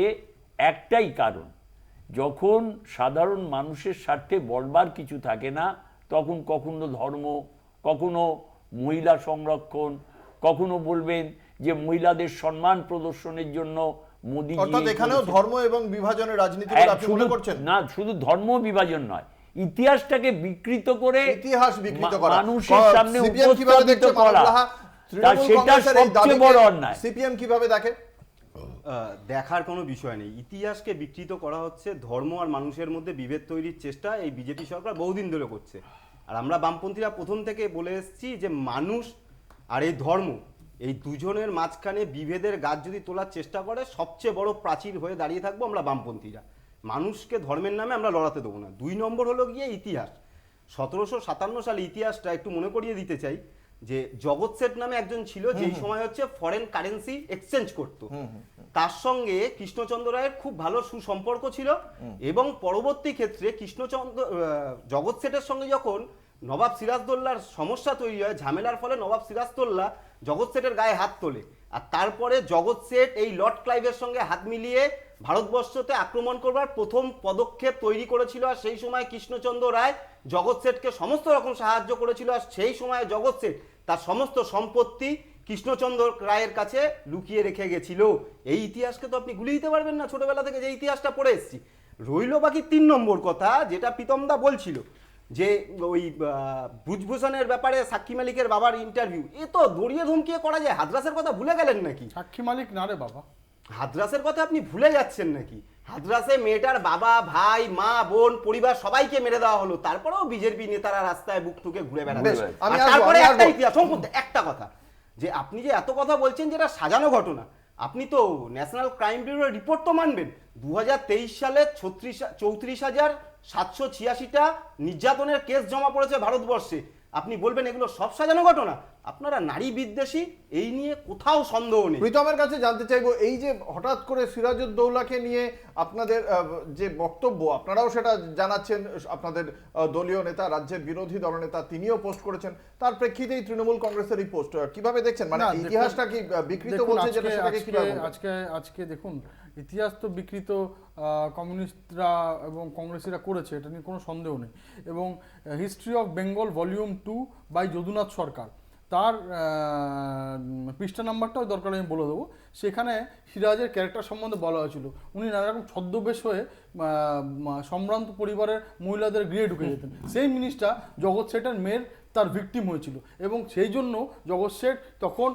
একটাই কারণ, যখন সাধারণ মানুষের স্বার্থে বলবার কিছু থাকে না তখন কখনো ধর্ম, কখনো মহিলা সংরক্ষণ, কখনো বলবেন যে মহিলাদের সম্মান প্রদর্শনের জন্য মোদি, অর্থাৎ এখানেও ধর্ম এবং বিভাজনের রাজনীতি বলে আপনি মনে করছেন? না, শুধু ধর্ম বিভাজন নয়, ইতিহাসটাকে বিকৃত করে ইতিহাস বিকৃত করা, মানুষের সামনে সিপিএম কিভাবে উপস্থাপিত দেখছে করা, সেটা সবচেয়ে বড় অন্যায়। সিপিএম কিভাবে দেখে? দেখার কোনো বিষয় নেই। ইতিহাসকে বিকৃত করা হচ্ছে, ধর্ম আর মানুষের মধ্যে বিভেদ তৈরির চেষ্টা এই বিজেপি সরকার বহুদিন ধরে করছে। আর আমরা বামপন্থীরা প্রথম থেকে বলে এসেছি যে মানুষ আর এই ধর্ম, এই দুজনের মাঝখানে বিভেদের গাছ যদি তোলার চেষ্টা করে সবচেয়ে বড় প্রাচীর হয়ে দাঁড়িয়ে থাকবো আমরা বামপন্থীরা। মানুষকে ধর্মের নামে আমরা লড়াতে দেবো না। 2 নম্বর হলো গিয়ে ইতিহাস। 1757 সালে ইতিহাসটা একটু মনে করিয়ে দিতে চাই যে জগৎ সেট নামে একজন ছিল, যেই সময় হচ্ছে ফরেন কারেন্সি এক্সচেঞ্জ করত। তার সঙ্গে কৃষ্ণচন্দ্র রায়ের খুব ভালো সুসম্পর্ক ছিল, এবং পরবর্তী ক্ষেত্রে জগৎ সেটের সঙ্গে যখন নবাব সিরাজদৌল্লার সমস্যা তৈরি হয়, ঝামেলার ফলে নবাব সিরাজদৌল্লা জগৎ সেটের গায়ে হাত তোলে, আর তারপরে জগৎ সেট এই লর্ড ক্লাইভের সঙ্গে হাত মিলিয়ে ভারতবর্ষতে আক্রমণ করবার প্রথম পদক্ষেপ তৈরি করেছিল। আর সেই সময় কৃষ্ণচন্দ্র রায় জগৎ সেটকে সমস্ত রকম সাহায্য করেছিল। আর সেই সময় জগৎ সেট তার সমস্ত সম্পত্তি কৃষ্ণচন্দ্র রায়ের কাছে লুকিয়ে রেখে গেছিল। এই ইতিহাসকে তো আপনি গুলিয়ে দিতে পারবেন না ছোটবেলা থেকে যে ইতিহাসটা পড়ে এসেছি। রইল বাকি 3 নম্বর কথা, যেটা প্রীতমদা বলছিল যে ওই ব্রজভূষণের ব্যাপারে সাক্ষী মালিকের বাবার ইন্টারভিউ, এ তো দড়িয়ে ধমকিয়ে করা যায়। হাদরাসের কথা ভুলে গেলেন নাকি? সাক্ষী মালিক না রে বাবা, হাদরাসের কথা আপনি ভুলে যাচ্ছেন নাকি? হাদরাসে মেয়েটার বাবা, ভাই, মা, বোন, পরিবার সবাইকে মেরে দেওয়া হলো, তারপরেও বিজেপি নেতারা রাস্তায় বুক ঠুকে ঘুরে বেড়াচ্ছে। তারপরে একটা ইতিহাস সম্পূর্ণ একটা কথা, যে আপনি যে এত কথা বলছেন যেটা সাজানো ঘটনা, আপনি তো ন্যাশনাল ক্রাইম ব্যুরোর রিপোর্ট তো মানবেন। 2023 সালে 34,786টা নির্যাতনের কেস জমা পড়েছে ভারতবর্ষে। আপনি বলবেন এগুলো সব সাজানো ঘটনা? আপনারা নারী বিদ্বেষী, এই নিয়ে কোথাও সন্দেহ নেই। প্রীতমের কাছে জানতে চাইবো, এই যে হঠাৎ করে সিরাজউদ্দৌলাকে নিয়ে আপনাদের যে বক্তব্য, আপনারাও সেটা জানাচ্ছেন, আপনাদের দলীয় নেতা, রাজ্যের বিরোধী দলনেতা তিনিও পোস্ট করেছেন, তার প্রেক্ষিতেই তৃণমূল কংগ্রেসের এই পোস্ট কিভাবে দেখছেন? মানে ইতিহাসটা কি বিকৃত বলছে, যেটা সেটাকে কিভাবে? আজকে দেখুন ইতিহাস তো বিকৃত কমিউনিস্টরা এবং কংগ্রেসিরা করেছে, এটা নিয়ে কোনো সন্দেহ নেই। এবং history of Bengal volume 2 by Jadunath Sarkar, তার পৃষ্ঠা নাম্বারটাও দরকার আমি বলে দেবো। সেখানে সিরাজের ক্যারেক্টার সম্বন্ধে বলা হয়েছিল, উনি নানা রকম ছদ্মবেশ হয়ে সম্ভ্রান্ত পরিবারের মহিলাদের গৃহে ঢুকে যেতেন। সেই জিনিসটা জগৎ শেঠের মেয়ের তার ভিকটিম হয়েছিল, এবং সেই জন্য জগৎ শেঠ তখন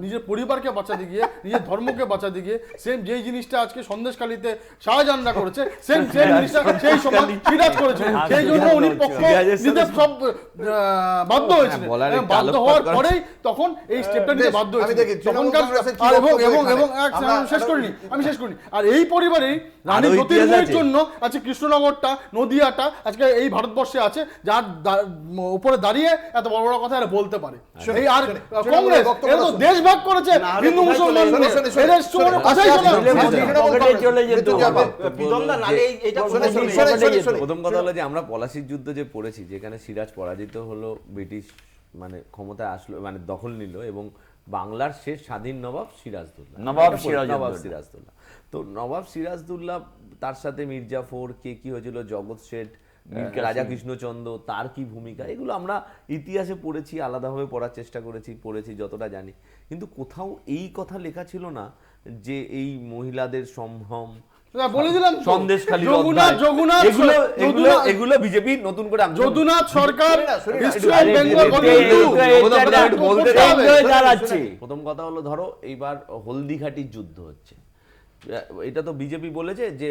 নিজের পরিবারকে বাঁচাতে গিয়ে, নিজের ধর্মকে বাঁচাতে গিয়ে, সেম যেই জিনিসটা আজকে সন্দেশখালীতে শাহজাহানরা করেছে, সেম জিনিসটা সেই সময় সিরাজ করেছিল। সেই জন্য উনি পক্ষ নিতে সব বাধ্য হয়েছিলেন, বাধ্য হওয়ার পরেই তখন এই স্টেপটা নিতে বাধ্য হয়েছিল তখনকার। আমি শেষ করিনি। আর এই পরিবারেই রানী জ্যোতির্ময়ের জন্য আজকে কৃষ্ণনগরটা, নদিয়াটা আজকে এই ভারতবর্ষে আছে, যার উপরে দাঁড়িয়ে এত বড় বড় কথা বলতে পারে। এই আর কংগ্রেস এরা তো দেশ ভাগ করেছে হিন্দু মুসলমান, প্রথম কথা হলো যে আমরা পলাশির যুদ্ধ যে পড়েছি, যেখানে সিরাজ পরাজিত হলো, ব্রিটিশ মানে ক্ষমতায় আসলো, মানে দখল নিল, এবং বাংলার শেষ স্বাধীন নবাব সিরাজদৌল্লা, নবাব সিরাজদৌল্লা। তো নবাব সিরাজদৌল্লা, তার সাথে মির্জাফর, কি হয়েছিল, জগৎ শেঠ, রাজা কৃষ্ণচন্দ্র, তার কি ভূমিকা, এগুলো আমরা ইতিহাসে পড়েছি, আলাদাভাবে পড়ার চেষ্টা পড়েছি যতটা জানি। কিন্তু কোথাও এই কথা লেখা ছিল না যে এই মহিলাদের সম্ভ্রম, বলে দিলাম সন্দেশখালী, এগুলো বিজেপি নতুন করে যদুনাথ সরকার। প্রথম কথা হলো, ধরো এইবার হলদিঘাটির যুদ্ধ হচ্ছে, এটা তো বিজেপি বলেছে যে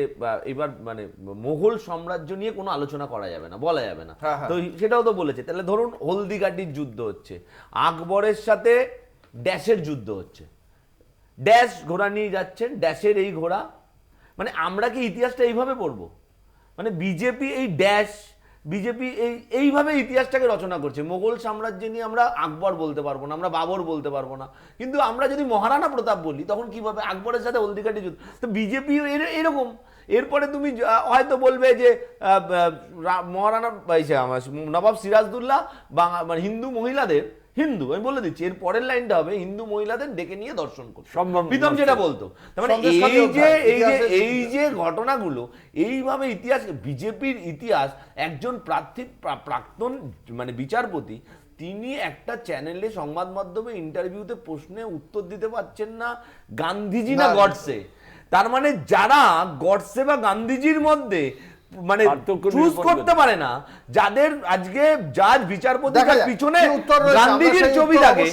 এবার মানে মোগল সাম্রাজ্য নিয়ে কোনো আলোচনা করা যাবে না, বলা যাবে না, তো সেটাও তো বলেছে। তাহলে ধরুন হলদিঘাটির যুদ্ধ হচ্ছে, আকবরের সাথে ড্যাশের যুদ্ধ হচ্ছে, ড্যাশ ঘোড়া নিয়ে যাচ্ছেন, ড্যাশের এই ঘোড়া, মানে আমরা কি ইতিহাসটা এইভাবে পড়বো? মানে বিজেপি এইভাবে ইতিহাসটাকে রচনা করছে। মোগল সাম্রাজ্য নিয়ে আমরা আকবর বলতে পারবো না, আমরা বাবর বলতে পারবো না, কিন্তু আমরা যদি মহারানা প্রতাপ বলি তখন কিভাবে আকবরের সাথে হলদিঘাটি যুদ্ধ। তো বিজেপি এরকম। এরপরে তুমি হয়তো বলবে যে মহারানা নবাব সিরাজদৌল্লা মানে হিন্দু মহিলাদের, আমি বলে দিচ্ছি, এর পরের লাইনটা হবে হিন্দু মহিলাদের ডেকে নিয়ে দর্শন করতে, প্রীতম যেটা বলতো। মানে এই যে ঘটনাগুলো, এইভাবে ইতিহাস, বিজেপির ইতিহাস, একজন প্রাক্তন মানে বিচারপতি, তিনি একটা চ্যানেলে সংবাদ মাধ্যমে ইন্টারভিউতে প্রশ্নে উত্তর দিতে পারছেন না গান্ধীজি না গডসে। তার মানে যারা গডসে বা গান্ধীজির মধ্যে মানে চুজ করতে পারে না, যাদের আজকে জাজ বিচারপতির পিছনে গান্ধীজির ছবি থাকে,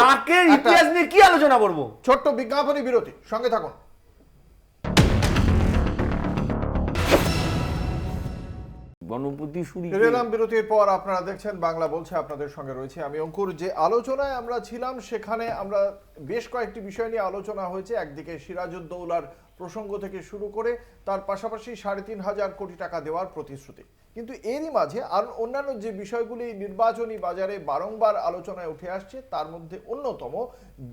তাকে ইতিহাস নিয়ে কি আলোচনা করব? ছোট্ট বিজ্ঞাপনী বিরতি, সঙ্গে থাকুন। বিরতির পর আপনারা দেখছেন বাংলা বলছে, আপনাদের সঙ্গে রয়েছে আমি অঙ্কুর। যে আলোচনায় আমরা ছিলাম সেখানে আমরা বেশ কয়েকটি বিষয় নিয়ে আলোচনা হয়েছে। একদিকে সিরাজউদ্দৌলার প্রসঙ্গ থেকে শুরু করে তার পাশাপাশি ৩৫০০ কোটি টাকা দেওয়ার প্রতিশ্রুতি, কিন্তু এরই মাঝে আর অন্যান্য যে বিষয়গুলি নির্বাচনী বাজারে বারংবার আলোচনায় উঠে আসছে, তার মধ্যে অন্যতম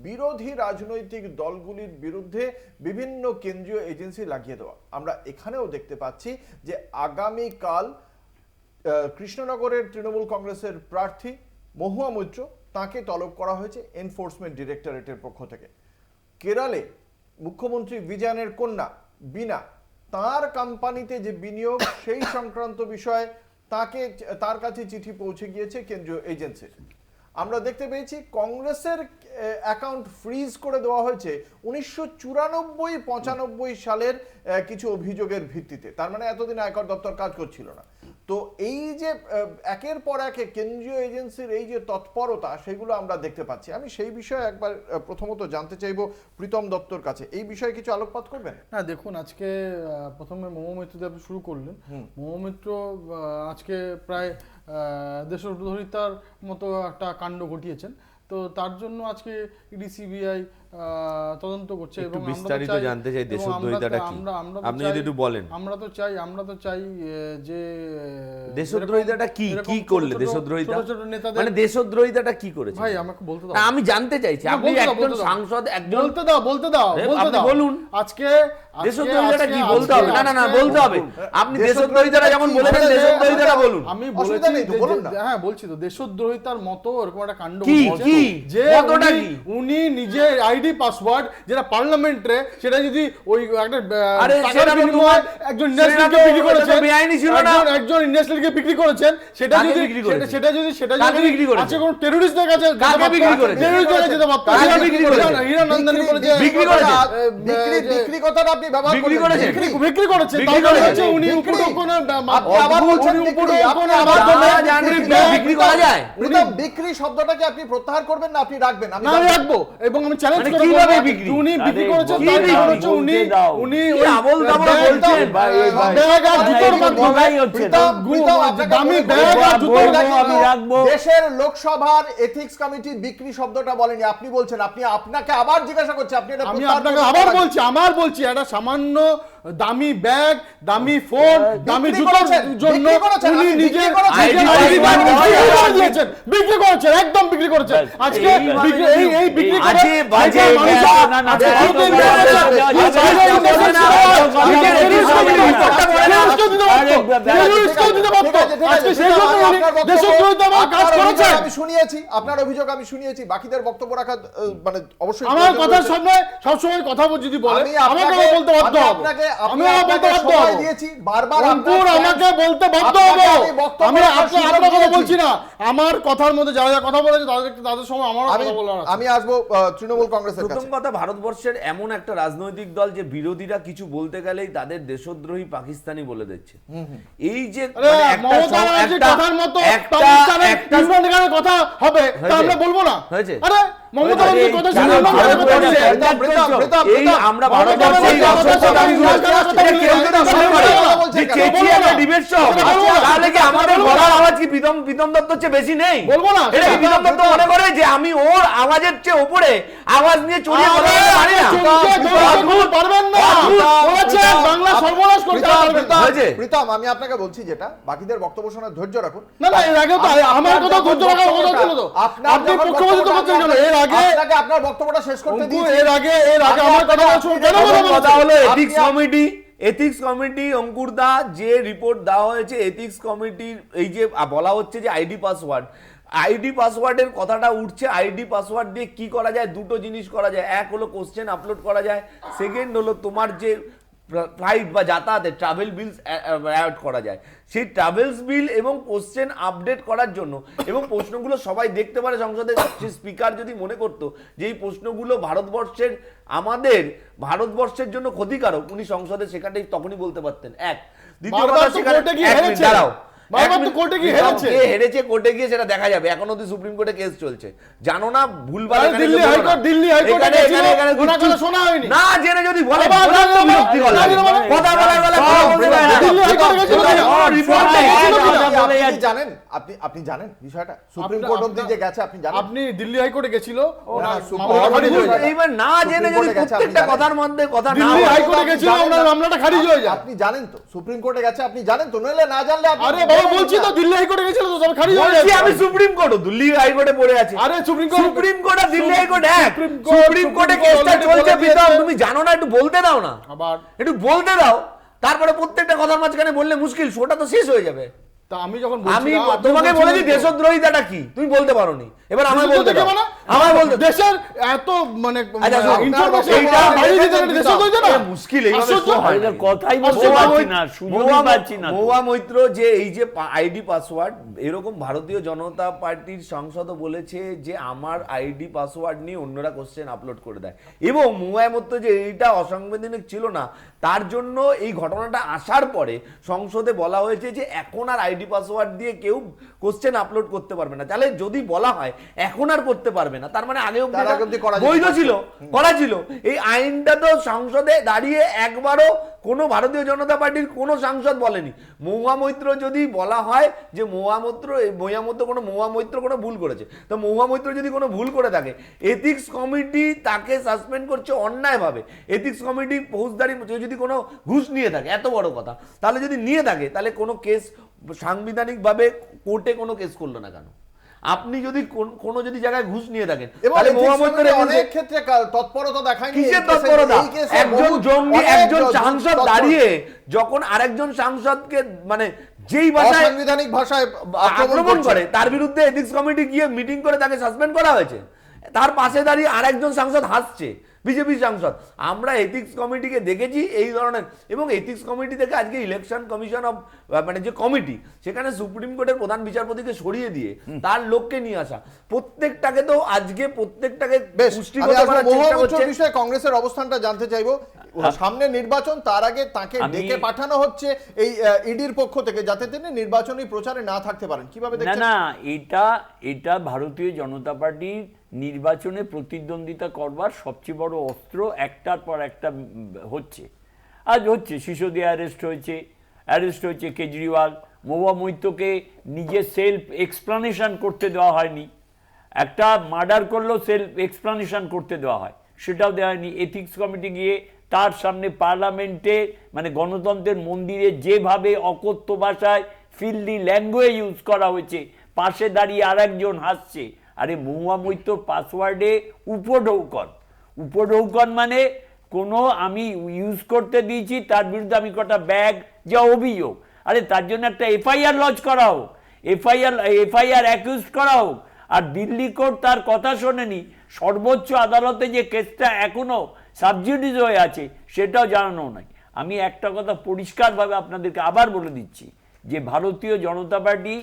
বিরোধী রাজনৈতিক দলগুলির বিরুদ্ধে বিভিন্ন কেন্দ্রীয় এজেন্সি লাগিয়ে দেওয়া। আমরা এখানেও দেখতে পাচ্ছি যে আগামীকাল কৃষ্ণনগরের তৃণমূল কংগ্রেসের প্রার্থী মহুয়া মৈত্র, তাকে তলব করা হয়েছে এনফোর্সমেন্ট ডিরেক্টরেটের পক্ষ থেকে। কেরালে মুখ্যমন্ত্রী বিজয়নের কন্যা বিনা, তার কোম্পানিতে যে বিনিয়োগ, সেই সংক্রান্ত বিষয়ে তার কাছে চিঠি পৌঁছে গিয়েছে কেন্দ্রীয় এজেন্সির। আমরা দেখতে পেয়েছি কংগ্রেসের অ্যাকাউন্ট ফ্রিজ করে দেওয়া হয়েছে 1994-95 সালের কিছু অভিযোগের ভিত্তিতে। তার মানে এতদিন আয়কর দপ্তর কাজ করছিল না। তো এই যে একের পর এক কেন্দ্রীয় এজেন্সির এই যে তৎপরতা, সেগুলো আমরা দেখতে পাচ্ছি। আমি সেই বিষয়ে একবার প্রথমত জানতে চাইবো প্রীতম দত্তর কাছে, এই বিষয়ে কিছু আলোকপাত করবেন? হ্যাঁ, দেখুন, আজকে প্রথমে মহুয়া মৈত্র দিয়ে আপনি শুরু করলেন। মহুয়া মৈত্র আজকে প্রায় দেশদ্রোহিতার মতো একটা কাণ্ড ঘটিয়েছেন। তো তার জন্য আজকে ইডি সিবিআই তদন্ত করছে, এবং বিস্তারিত জানতে চাই দেশদ্রোহিতাটা কি, আপনি যদি একটু বলেন। আমরা তো চাই যে দেশদ্রোহিতাটা কি করলে, দেশদ্রোহিতা মানে দেশদ্রোহিতাটা কি করেছে ভাই আমাকে বলতে দাও, আমি জানতে চাইছি। আপনি একজন সাংসদ, একজন বলতে দাও বলুন আজকে দেশদ্রোহিতাটা কি বলতে হবে। না বলতে হবে, আপনি দেশদ্রোহিতাটা যেমন বলেছেন দেশদ্রোহিতাটা বলুন। আমি বলেছি, হ্যাঁ বলছি তো, দেশদ্রোহিতার মতো এরকম একটা কাণ্ড কি যে উনি নিজে আইডি আইডি পাসওয়ার্ড যেটা পার্লামেন্টে, সেটা যদি ওই একটা আরে টাকার সেটা তো বিনিময়ে তোমার- একজন সেটা ইন্ডাস্ট্রিকে তো- বিক্রি ওটা তো করেছেন, বেআইনি ছিল না। একজন ইন্ডাস্ট্রিকে বিক্রি করেছেন, সেটা কাকে যদি বিক্রি করেছেন? সেটা যদি কাকে বিক্রি করেছেন? আচ্ছা কোন টেররিস্টদের কাছে কাকে বিক্রি করেছেন? টেররিস্টদের কাছে যেতে পারতো। কাকে বিক্রি করেছেন? হীরা নন্দনী বলে যে বিক্রি করেছেন? বিক্রি কথাটা আপনি ব্যবহার বিক্রি করলেন। করেছেন? বিক্রি করেছেন, বিক্রি তারপরে করেছেন? হচ্ছে উনি বিক্রি? উপঢৌকনের আপনি আবার বলছেন বিক্রি, আপনি আবার যারা জানেন বিক্রি করা যায়। প্রীতম, বিক্রি শব্দটাকে আপনি প্রত্যাহার করবেন না আপনি রাখবেন? আমি না আমি রাখবো, এবং আমি চ্যালেঞ্জ মানে করে কিভাবে বলবো, বিক্রি? উনি বিক্রি আরে করেছেন, কি তার বিক্রি? কারণ হচ্ছে উনি বলতে দাও। উনি কি ওই আবোল তাবোল ব্যাগ- বলছেন? ভাই, এই ভাই। ব্যাগ আর জুতোর এই মাধ্যমে বলাই হচ্ছে না। প্রীতম, আপনাকে দামি মনে ব্যাগ করবো, আর জুতোর বলবো, মাধ্যমে আমি রাখবো। দেশের লোকসভার এথিক্স কমিটি বিক্রি শব্দটা বলেনি, আপনি বলছেন। আপনাকে আবার জিজ্ঞাসা করছি, আপনি এটা আমি প্রত্যাহার আপনাকে করতে আবার পারেন? বলছি একটা সামান্য দামি ব্যাগ, দামি ফোন, দামি বিক্রি জুতোর করেছেন, জন্য বিক্রি করেছেন, উনি আপনি নিজের বিক্রি করেছেন। নিজের ID ID card বিক্রি করে দিয়েছেন, বিক্রি করেছেন, একদম বিক্রি করেছেন। আজকে এইভাবে বিক্রি- এই বিক্রি করে আজে বাজে হাজার মানুষ ব্যাগ, না, না, আজে আজকে এত বিক্রি বড় করে ব্যাগ, দিয়েছেন। আজকে আজকে আজকে বিক্রি করে না, দিয়েছেন। আজকে আজকে টেররিস্টকে টেররিস্টকে দিতে দিতে পারতো। টেররিস্টকে দিতে পারতো। টেররিস্টকে দিতে পারতো। আজকে সেই জন্য উনি দেশদ্রোহিতা আমার কাজ করেছেন। আমি শুনিয়েছি, আপনার অভিযোগ আমি শুনিয়েছি, বাকিদের বক্তব্য রাখা মানে অবশ্যই আমার প্রয়োজন কথার রয়েছে। সামনে সবসময় কথা যদি বলে আমি আমাকে আপনাকে বলতে বাধ্য হব। আমি বলতে বাধ্য সময় হব। দিয়েছি, বারবার অঙ্কুর আপনার আমাকে বলতে বাধ্য আপনাকে হব। আমি বক্তব্য আমি রাখার সুযোগ আপনার কথা দিয়েছি। বলছি না, আমার কথার মধ্যে যারা যারা কথা বলেছে তাদের সময় আমার আমি কথা বলার আছে। আমি আসবো তৃণমূল কংগ্রেসের প্রথম কাছে। কথা, ভারতবর্ষের এমন একটা রাজনৈতিক দল যে বিরোধীরা কিছু বলতে গেলেই তাদের দেশদ্রোহী পাকিস্তানি বলে দিচ্ছে। এই যে আরে মানে একটা মমতা ব্যানার্জির একটা- কথার মতো একটা- পাকিস্তানের একটা- ইমরান খানের কথা হবে তা হয়েছে? আমরা বলবো না? হয়েছে? আরে মমতা আরে ব্যানার্জির কথা শুনে যারা ইমরান খানের কথা ভারতবর্ষে- বলছে। এই আমরা ভারতবর্ষে এই অসংখ্য এটা কেউ যদি শুনে করে যে চেঁচিয়ে একটা ডিবেট শো হবে, তাহলে কি আমাদের গলার আওয়াজ কি প্রীতম দত্তর চেয়ে বেশি নেই? বলবো না। এটা কি প্রীতম দত্ত মনে করে যে আমি ওর আওয়াজের চেয়ে উপরে আওয়াজ নিয়ে চড়িয়ে কথা বলতে পারি না? পারবেন না, বলেছেন বাংলা সর্বনাশ করতে পারবেন না। হয়েছে? প্রীতম, আমি আপনাকে বলছি যেটা, বাকিদের বক্তব্য শোনার ধৈর্য রাখুন। না না, এর আগে তো আমার কথা ধৈর্য রাখার কথা ছিল তো। আপনার আপনি যখন পক্ষপাতিত্ব করছেন কেন? এর আগে আপনাকে আপনার বক্তব্যটা শেষ করতে অঙ্কু, দিয়েছি। এর আগে আমার কথা শুনুন কেন প্রথম কথা হলো আপনি- এথিক্স কমিটি অঙ্কুরদা যে রিপোর্ট দেওয়া হয়েছে এথিক্স কমিটির, এই যে বলা হচ্ছে যে আইডি পাসওয়ার্ডের কথাটা উঠছে। আইডি পাসওয়ার্ড দিয়ে কি করা যায়? দুটো জিনিস করা যায়। এক হলো কোশ্চেন আপলোড করা যায়, সেকেন্ড হলো তোমার যে ফ্লাইট বা যাতায়াতের ট্রাভেল বিলস অ্যাড করা যায়। সেই ট্রাভেলস বিল এবং কোশ্চেন আপডেট করার জন্য, এবং প্রশ্নগুলো সবাই দেখতে পারে সংসদে। স্পিকার যদি মনে করতো যে এই প্রশ্নগুলো ভারতবর্ষের জন্য ক্ষতিকারক, উনি সংসদে সেখানে তখনই বলতে পারতেন। এক, দ্বিতীয় বারবার কথা, তো সেখানে কোর্টে গিয়ে এক মিনিট হেরেছে। দাঁড়াও, বারবার তো কোর্টে গিয়ে হেরেছে। কে হেরেছে কোর্টে গিয়ে সেটা দেখা যাবে, এখন অবধি সুপ্রিম কোর্টে কেস চলছে। জানো না ভুলভাল আরে এখানে দিল্লি কেউ বলো না। হাইকোর্ট এখানে- গেছিল, এখানে ওনার কিচ্ছু- কথা শোনা হয়নি। না জেনে যদি বলে আবার প্রচন্ড না, বিরক্তি করে লাগে। না, না, কথা বলার বেলা কথা বলতে পারে না। দিল্লি হাইকোর্টে গেছিল কোথায়? কিনা? ও, রিপোর্ট নেই। আপনি জানেন, আপনি জানেন বিষয়টা, সুপ্রিম কোর্ট অবধি যে গেছে আপনি জানেন? আপনি দিল্লি হাইকোর্টে গেছিল, ওনার সুপ্রিম মামলাটা কোর্টে খারিজ হয়ে যায়। এইবার না জেনে যদি সুপ্রিম কোর্টে গেছে, আপনি প্রত্যেকটা জানেন? কথার মধ্যে কথা না দিল্লি বলে- হাইকোর্টে গেছিল, ওনার মামলাটা খারিজ হয়ে যায়। আপনি জানেন তো সুপ্রিম কোর্টে গেছে, আপনি জানেন তো, নইলে না জানলে আপনি আরে বাবা বলছি তো দিল্লি হাইকোর্টে গেছিল তো সব খারিজ হয়ে বলছি যায়। আমি সুপ্রিম কোর্টও দিল্লি হাইকোর্টে পড়ে আছে। আরে সুপ্রিম কোর্ট আর দিল্লি হাইকোর্ট এক। সুপ্রিম কোর্ট সুপ্রিম কোর্টে কেসটা already চলছে, বলে দিয়েছে। প্রীতম তুমি জানো না, একটু বলতে দাও না, আবার একটু বলতে দাও। তারপরে প্রত্যেকটা কথার মাঝখানে বললে মুশকিল, শোটা তো শেষ হয়ে যাবে। তা আমি যখন আমি বলছিলাম, আপনি তোমাকে বলছিলেন বলেছি তো। দেশদ্রোহিতাটা কি, তুমি বলতে পারোনি। এবার আমায় বলতে দেশদ্রোহিতা দাও। মানে? আমায় বলতে দেশের এত মানে আচ্ছা, শোনো, ইনফরমেশন এইটা বাইরে দিতে গেলে দেশদ্রোহিতা না? মুশকিল, এইভাবে আশ্চর্য। show হয় না। কথাই বলতে পারছি না, সুযোগই পাচ্ছি না তো। মহুয়া মৈত্র যে এই যে আইডি পাসওয়ার্ড, এরকম ভারতীয় জনতা পার্টির সাংসদও বলেছে যে আমার আইডি পাসওয়ার্ড নিয়ে অন্যরা কোশ্চেন আপলোড করে দেয়, এবং মহুয়া মৈত্র যে এইটা অসাংবিধানিক ছিল না, তার জন্য এই ঘটনাটা আসার পরে সংসদে বলা হয়েছে যে এখন আর আইডি পাসওয়ার্ড দিয়ে কেউ কোশ্চেন আপলোড করতে পারবে না। তাহলে যদি বলা হয় এখন আর করতে পারবে না, তার মানে আগেও তার আগে অবধি করা যেত। বৈধ ছিল, করা ছিল। এই আইনটা তো সংসদে দাঁড়িয়ে একবারও কোনো ভারতীয় জনতা পার্টির কোনো সাংসদ বলেনি। মহুয়া মৈত্র যদি বলা হয় যে মহুয়া মৈত্র কোনো ভুল করেছে, তো মহুয়া মৈত্র যদি কোনো ভুল করে থাকে, এথিক্স কমিটি তাকে সাসপেন্ড করছে অন্যায়ভাবে। এথিক্স কমিটি ফৌজদারি যদি কোনো ঘুষ নিয়ে থাকে, এত বড় কথা, তাহলে যদি নিয়ে থাকে তাহলে কোনো কেস সাংবিধানিকভাবে কোর্টে কোনো কেস করলো না কেন? আপনি যদি কোনো যদি জায়গায় ঘুষ নিয়ে থাকেন, তাহলে মহুয়া মৈত্র অনেক ক্ষেত্রে তৎপরতা দেখায়নি। কিসের এই তৎপরতা? এই কেসে একজন বহু- জঙ্গি, অনেক একজন সাংসদ তৎপরতা। দাঁড়িয়ে যখন আরেকজন সাংসদকে মানে যেই ভাষায় অসাংবিধানিক ভাষায় আক্রমণ করে, তার বিরুদ্ধে এথিক্স কমিটি গিয়ে মিটিং করে তাকে সাসপেন্ড করা হয়েছে। তার পাশে দাঁড়িয়ে আরেকজন সাংসদ হাসছে, বিজেপি সাংসদ। আমরা এথিক্স কমিটিকে দেখেছি এই ধরনের, এবং এথিক্স কমিটি থেকে আজকে ইলেকশন কমিশন অফ মানে যে কমিটি, সেখানে সুপ্রিম কোর্টের প্রধান বিচারপতিকে সরিয়ে দিয়ে তার লোককে নিয়ে আসা, প্রত্যেকটাকে তো আজকে প্রত্যেকটাকে বেশ, পুষ্টিগত আমি আসলে করার চেষ্টা মহামুদ্রার করছে। বিষয়ে কংগ্রেসের অবস্থানটা জানতে চাইবো। সামনে নির্বাচন, তার আগে তাকে ডেকে পাঠানো হচ্ছে এই ইডির পক্ষ থেকে, যাতে তিনি নির্বাচনী প্রচারে না থাকতে পারেন। কিভাবে না দেখছেন? না, এটা ভারতীয় জনতা পার্টির নির্বাচনে প্রতিদ্বন্দ্বিতা করবার সবচেয়ে বড় অস্ত্র, একটার পর একটা হচ্ছে। আজ হচ্ছে সিসোদিয়া অ্যারেস্ট হয়েছে কেজরিওয়াল, মহুয়া মৈত্রকে নিজে সেলফ এক্সপ্লানেশন করতে দেওয়া হয়নি। একটা মার্ডার করলেও সেলফ এক্সপ্লানেশন করতে দেওয়া হয়, সেটাও দেওয়া হয়নি। এথিক্স কমিটি গিয়ে তার সামনে পার্লামেন্টে মানে গণতন্ত্রের মন্দিরে যেভাবে অকথ্য ভাষায় ফিল্ডি ল্যাঙ্গুয়েজ ইউজ করা হয়েছে, পাশে দাঁড়িয়ে আরেকজন হাসছে। আরে মহুয়া মৈত্রর পাসওয়ার্ডে উপঢৌকন মানে কোনো আমি ইউজ করতে দিয়েছি, তার বিরুদ্ধে আমি কটা ব্যাগ যা অভিযোগ, আরে তার জন্য একটা এফআইআর লঞ্চ করা হোক, এফআইআর অ্যাকিউজ করা হোক। আর দিল্লি কোর্ট তার কথা শোনেনি, সর্বোচ্চ আদালতে যে কেসটা এখনো সাবজুডিস হয়ে আছে সেটাও জানানো নাই। আমি একটা কথা পরিষ্কারভাবে আপনাদেরকে আবার বলে দিচ্ছি যে Bharatiya Janata party,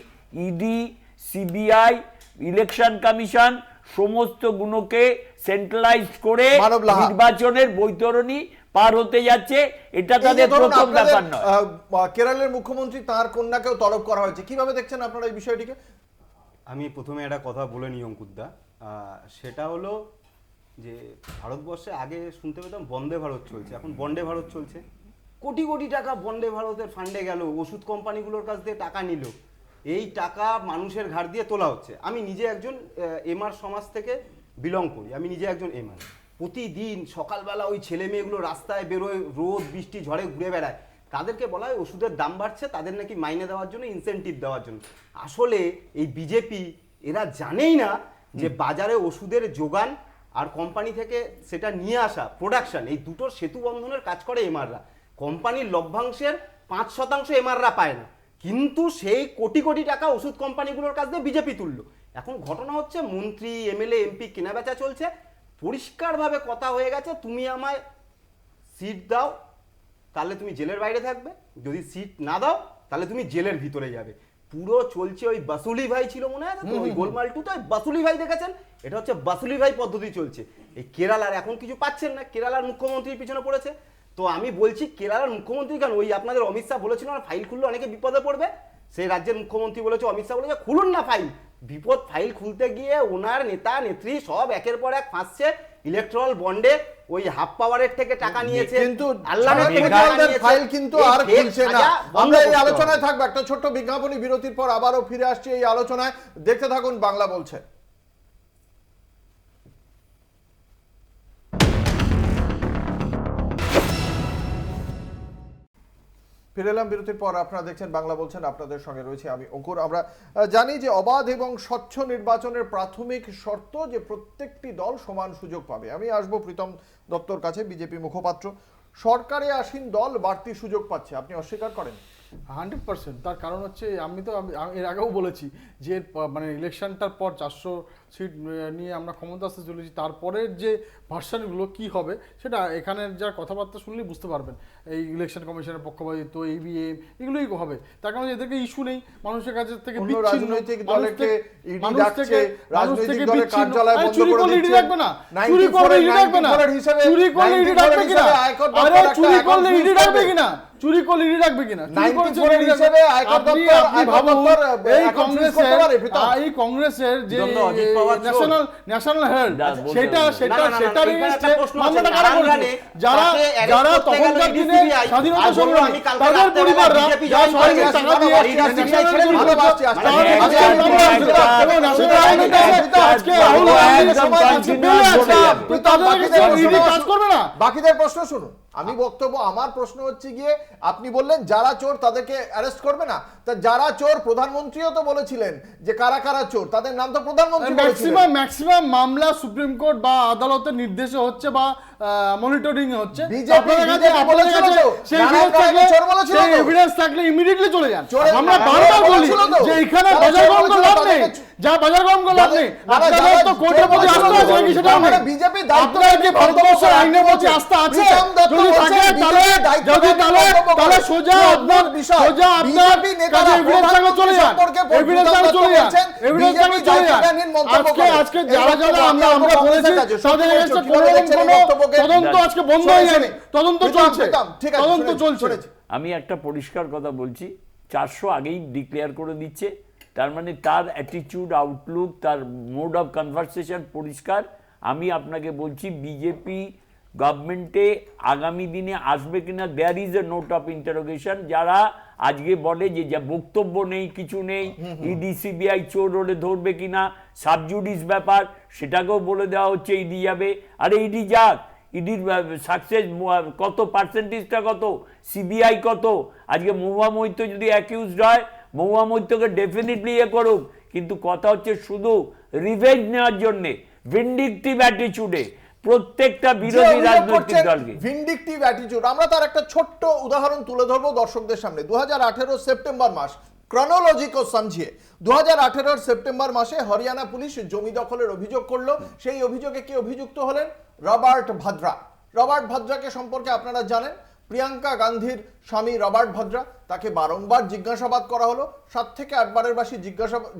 ED, CBI, election commission সমস্ত গুণকে সেন্ট্রালাইজ করে নির্বাচনের বৈতরণী পার হতে যাচ্ছে। এটা তাদের প্রথম ব্যাপার নয়। কেরলের মুখ্যমন্ত্রী তার কন্যাকেও তলব করা হয়েছে, কিভাবে দেখছেন আপনারা এই বিষয়টিকে? আমি প্রথমে একটা কথা বলে নিই অঙ্কুরদা, সেটা হলো যে ভারতবর্ষে আগে শুনতে পেতাম বন্দে ভারত চলছে, এখন বন্ডে ভারত চলছে। কোটি কোটি টাকা বন্দে ভারতের ফান্ডে গেল, ওষুধ কোম্পানিগুলোর কাছ দিয়ে টাকা নিল, এই টাকা মানুষের ঘাড় দিয়ে তোলা হচ্ছে। আমি নিজে একজন এমআর সমাজ থেকে বিলং করি, আমি নিজে একজন এমআর। প্রতিদিন সকালবেলা ওই ছেলে মেয়েগুলো রাস্তায় বেরোয়, রোদ বৃষ্টি ঝড়ে ঘুরে বেড়ায়, তাদেরকে বলা হয় ওষুধের দাম বাড়ছে, তাদের নাকি মাইনে দেওয়ার জন্য, ইনসেনটিভ দেওয়ার জন্য। আসলে এই বিজেপি এরা জানেই না যে বাজারে ওষুধের যোগান আর কোম্পানি থেকে সেটা নিয়ে আসা প্রোডাকশন, এই দুটোর সেতু বন্ধনের কাজ করে এমআররা। কোম্পানির লভ্যাংশের 5% এমআররা পায় না, কিন্তু সেই কোটি কোটি টাকা ওষুধ কোম্পানিগুলোর কাছ দিয়ে বিজেপি তুললো। এখন ঘটনা হচ্ছে মন্ত্রী, এমএলএ, এমপি কেনাবেচা চলছে, পরিষ্কারভাবে কথা হয়ে গেছে, তুমি আমায় সিট দাও তাহলে তুমি জেলের বাইরে থাকবে, যদি সিট না দাও তাহলে তুমি জেলের ভিতরে যাবে। পুরো চলছে ওই বাসুলি ভাই ছিল মনে আছে তো, ওই গোলমাল টুতে বাসুলি ভাই দেখেছেন, এটা হচ্ছে বাসুলি ভাই পদ্ধতি চলছে। এই কেরালার এখন কিছু পাচ্ছেন না, কেরালার মুখ্যমন্ত্রীর পিছনে পড়েছে। তো আমি বলছি কেরালার মুখ্যমন্ত্রী কেন, ওই আপনাদের অমিত শাহ বলেছিল না ফাইল খুললে অনেকে বিপদে পড়বে, সেই রাজ্যের মুখ্যমন্ত্রী বলেছে, অমিত শাহ বলেছে খুলুন না ফাইল। বিপদ ফাইল খুলতে গিয়ে ওনার নেতা নেত্রী সব একের পর এক ফাঁসছে। ইলেকট্রাল বন্ডে ওই হাফ পাওয়ারের থেকে টাকা নিয়েছে, কিন্তু আল্লাহর ফাইল কিন্তু আর খুলছে না। আমরা এই আলোচনায় থাকবো, একটা ছোট্ট বিজ্ঞাপনী বিরতির পর আবারও ফিরে আসছি এই আলোচনায়। দেখতে থাকুন বাংলা বলছে। ফিরে এলাম বিরতির পর, আপনারা দেখছেন বাংলা বলছেন, আপনাদের সঙ্গে রয়েছে আমি অঙ্কুর। আমরা জানি যে অবাধ এবং স্বচ্ছ নির্বাচনের প্রাথমিক শর্ত যে প্রত্যেকটি দল সমান সুযোগ পাবে। আমি আসবো প্রীতম দত্তর কাছে, বিজেপি মুখপাত্র। সরকারে আসীন দল বাড়তি সুযোগ পাচ্ছে, আপনি অস্বীকার করেন? 100%। তার কারণ হচ্ছে আমি এর আগেও বলেছি যে মানে ইলেকশনটার পর 400 সিট নিয়ে আমরা ক্ষমতা আসতে চলেছি, তারপরের যে ভার্সানগুলো কি হবে সেটা এখানের যা কথাবার্তা শুনলেই বুঝতে পারবেন। এই ইলেকশন কমিশনের পক্ষপাতিত্ব, ইভিএম, এগুলোই হবে। তার কারণ এদেরকে ইস্যু নেই মানুষের কাছে থেকে, রাজনৈতিক দলকে ইডি ডাকছে, রাজনৈতিক দলের কার্যালয় বন্ধ করে দিচ্ছে, রাখবে না, চুরি করলে ইডি রাখবে না, চুরি করলে ইডি রাখবে কিনা, আরে চুরি করলে ইডি রাখবে কিনা, চুরি করলে ইডি রাখবে কিনা, এই কংগ্রেসের যে ন্যাশনাল হেলথ সেটা মামলাটা কারা করেছে? যারা তখনকার দিনে স্বাধীনতা সংগ্রামী তাদের পরিবাররা যারা সরকারের টাকা দিয়ে বাকিদের প্রশ্ন শুনুন। আমি বক্তব্য, আমার প্রশ্ন হচ্ছে গিয়ে, আপনি বললেন যারা চোর তাদেরকে অ্যারেস্ট করবে না, তা যারা চোর প্রধানমন্ত্রীও তো বলেছিলেন যে কারা কারা চোর, তাদের নাম তো প্রধানমন্ত্রী ম্যাক্সিমাম মামলা সুপ্রিম কোর্ট বা আদালতের নির্দেশে হচ্ছে বা মনিটরিং এ হচ্ছে। BJP আপনাদের কাছে বলেছিল তো, সেই নারায়ণ রায়কে চোর বলেছিল তো। এভিডেন্স থাকলে ইমিডিয়েটলি চলে যান। চোরের আমরা নারায়ণ বারবার রায় বলি বলেছিল তো। যে এখানে তারা বাজার চোর গরম করে বলেছিল, লাভ নেই, তাদেরকে যা বাজার গরম করে লাভ নেই। আপনাদের তো কোর্টের প্রতি আস্থা আছে নাকি সেটাও নেই। বিজেপি দায়িত্ব আপনাদের কি ভারতবর্ষের আইনের প্রতি আস্থা আছে? যদি থাকে তাহলে সোজা আপনার কাছে এভিডেন্স থাকলে চলে যান, এভিডেন্স থাকলে চলে যান, এভিডেন্স থাকলে চলে যান। আজকে যারা আমরা বলেছি তাদের এগেইনস্টে কোনো তদন্ত আজকে বন্ধ হয়ে যায়নি, তদন্ত চলছে, তদন্ত চলছে। আমি একটা পরিষ্কার কথা বলছি, 400 আগেই ডিক্লেয়ার করে দিচ্ছে, তার মানে তার অ্যাটিটিউড, আউটলুক, তার মোড অফ কনভারসেশন পরিষ্কার। আমি আপনাকে বলছি বিজেপি গভর্নমেন্টে আগামী দিনে আসবে কিনা there is a note of interrogation. যারা আজকে বলে যে যা বক্তব্য নেই, কিছু নেই, ইডি সিবিআই চোর হলে ধরবে কিনা, সাবজুডিস ব্যাপার, সেটাকেও বলে দেওয়া হচ্ছে ইডি যাবে। আরে ইডি যাক, ইডির সাকসেস কত, পার্সেন্টেজটা কত, সিবিআই কত। আজকে মহুয়া মৈত্র যদি অ্যাকিউজড হয়, মহুয়া মৈত্রকে ডেফিনেটলি করুক, কিন্তু কথা হচ্ছে শুধু রিভেঞ্জ নেওয়ার জন্যে, ভিন্ডিকটিভ অ্যাটিটিউডে প্রত্যেকটা বিরোধী রাজনৈতিক দলকে। ভিন্ডিকটিভ অ্যাটিটিউড, আমরা তার একটা ছোট্ট উদাহরণ তুলে ধরবো দর্শকদের সামনে। 2018 সেপ্টেম্বর মাস, ক্রনোলজি কো সমঝিয়ে। 2018 সেপ্টেম্বর মাসে হরিয়ানা পুলিশ জমি দখলের অভিযোগ করলো। সেই অভিযোগে কে অভিযুক্ত হলেন? রবার্ট ভাদ্রা। রবার্ট ভাদ্রাকে সম্পর্কে আপনারা জানেন, প্রিয়াঙ্কা গান্ধীর স্বামী রবার্ট ভাদ্রা। তাকে বারংবার জিজ্ঞাসাবাদ করা হলো, 7 থেকে 8 বারের বেশি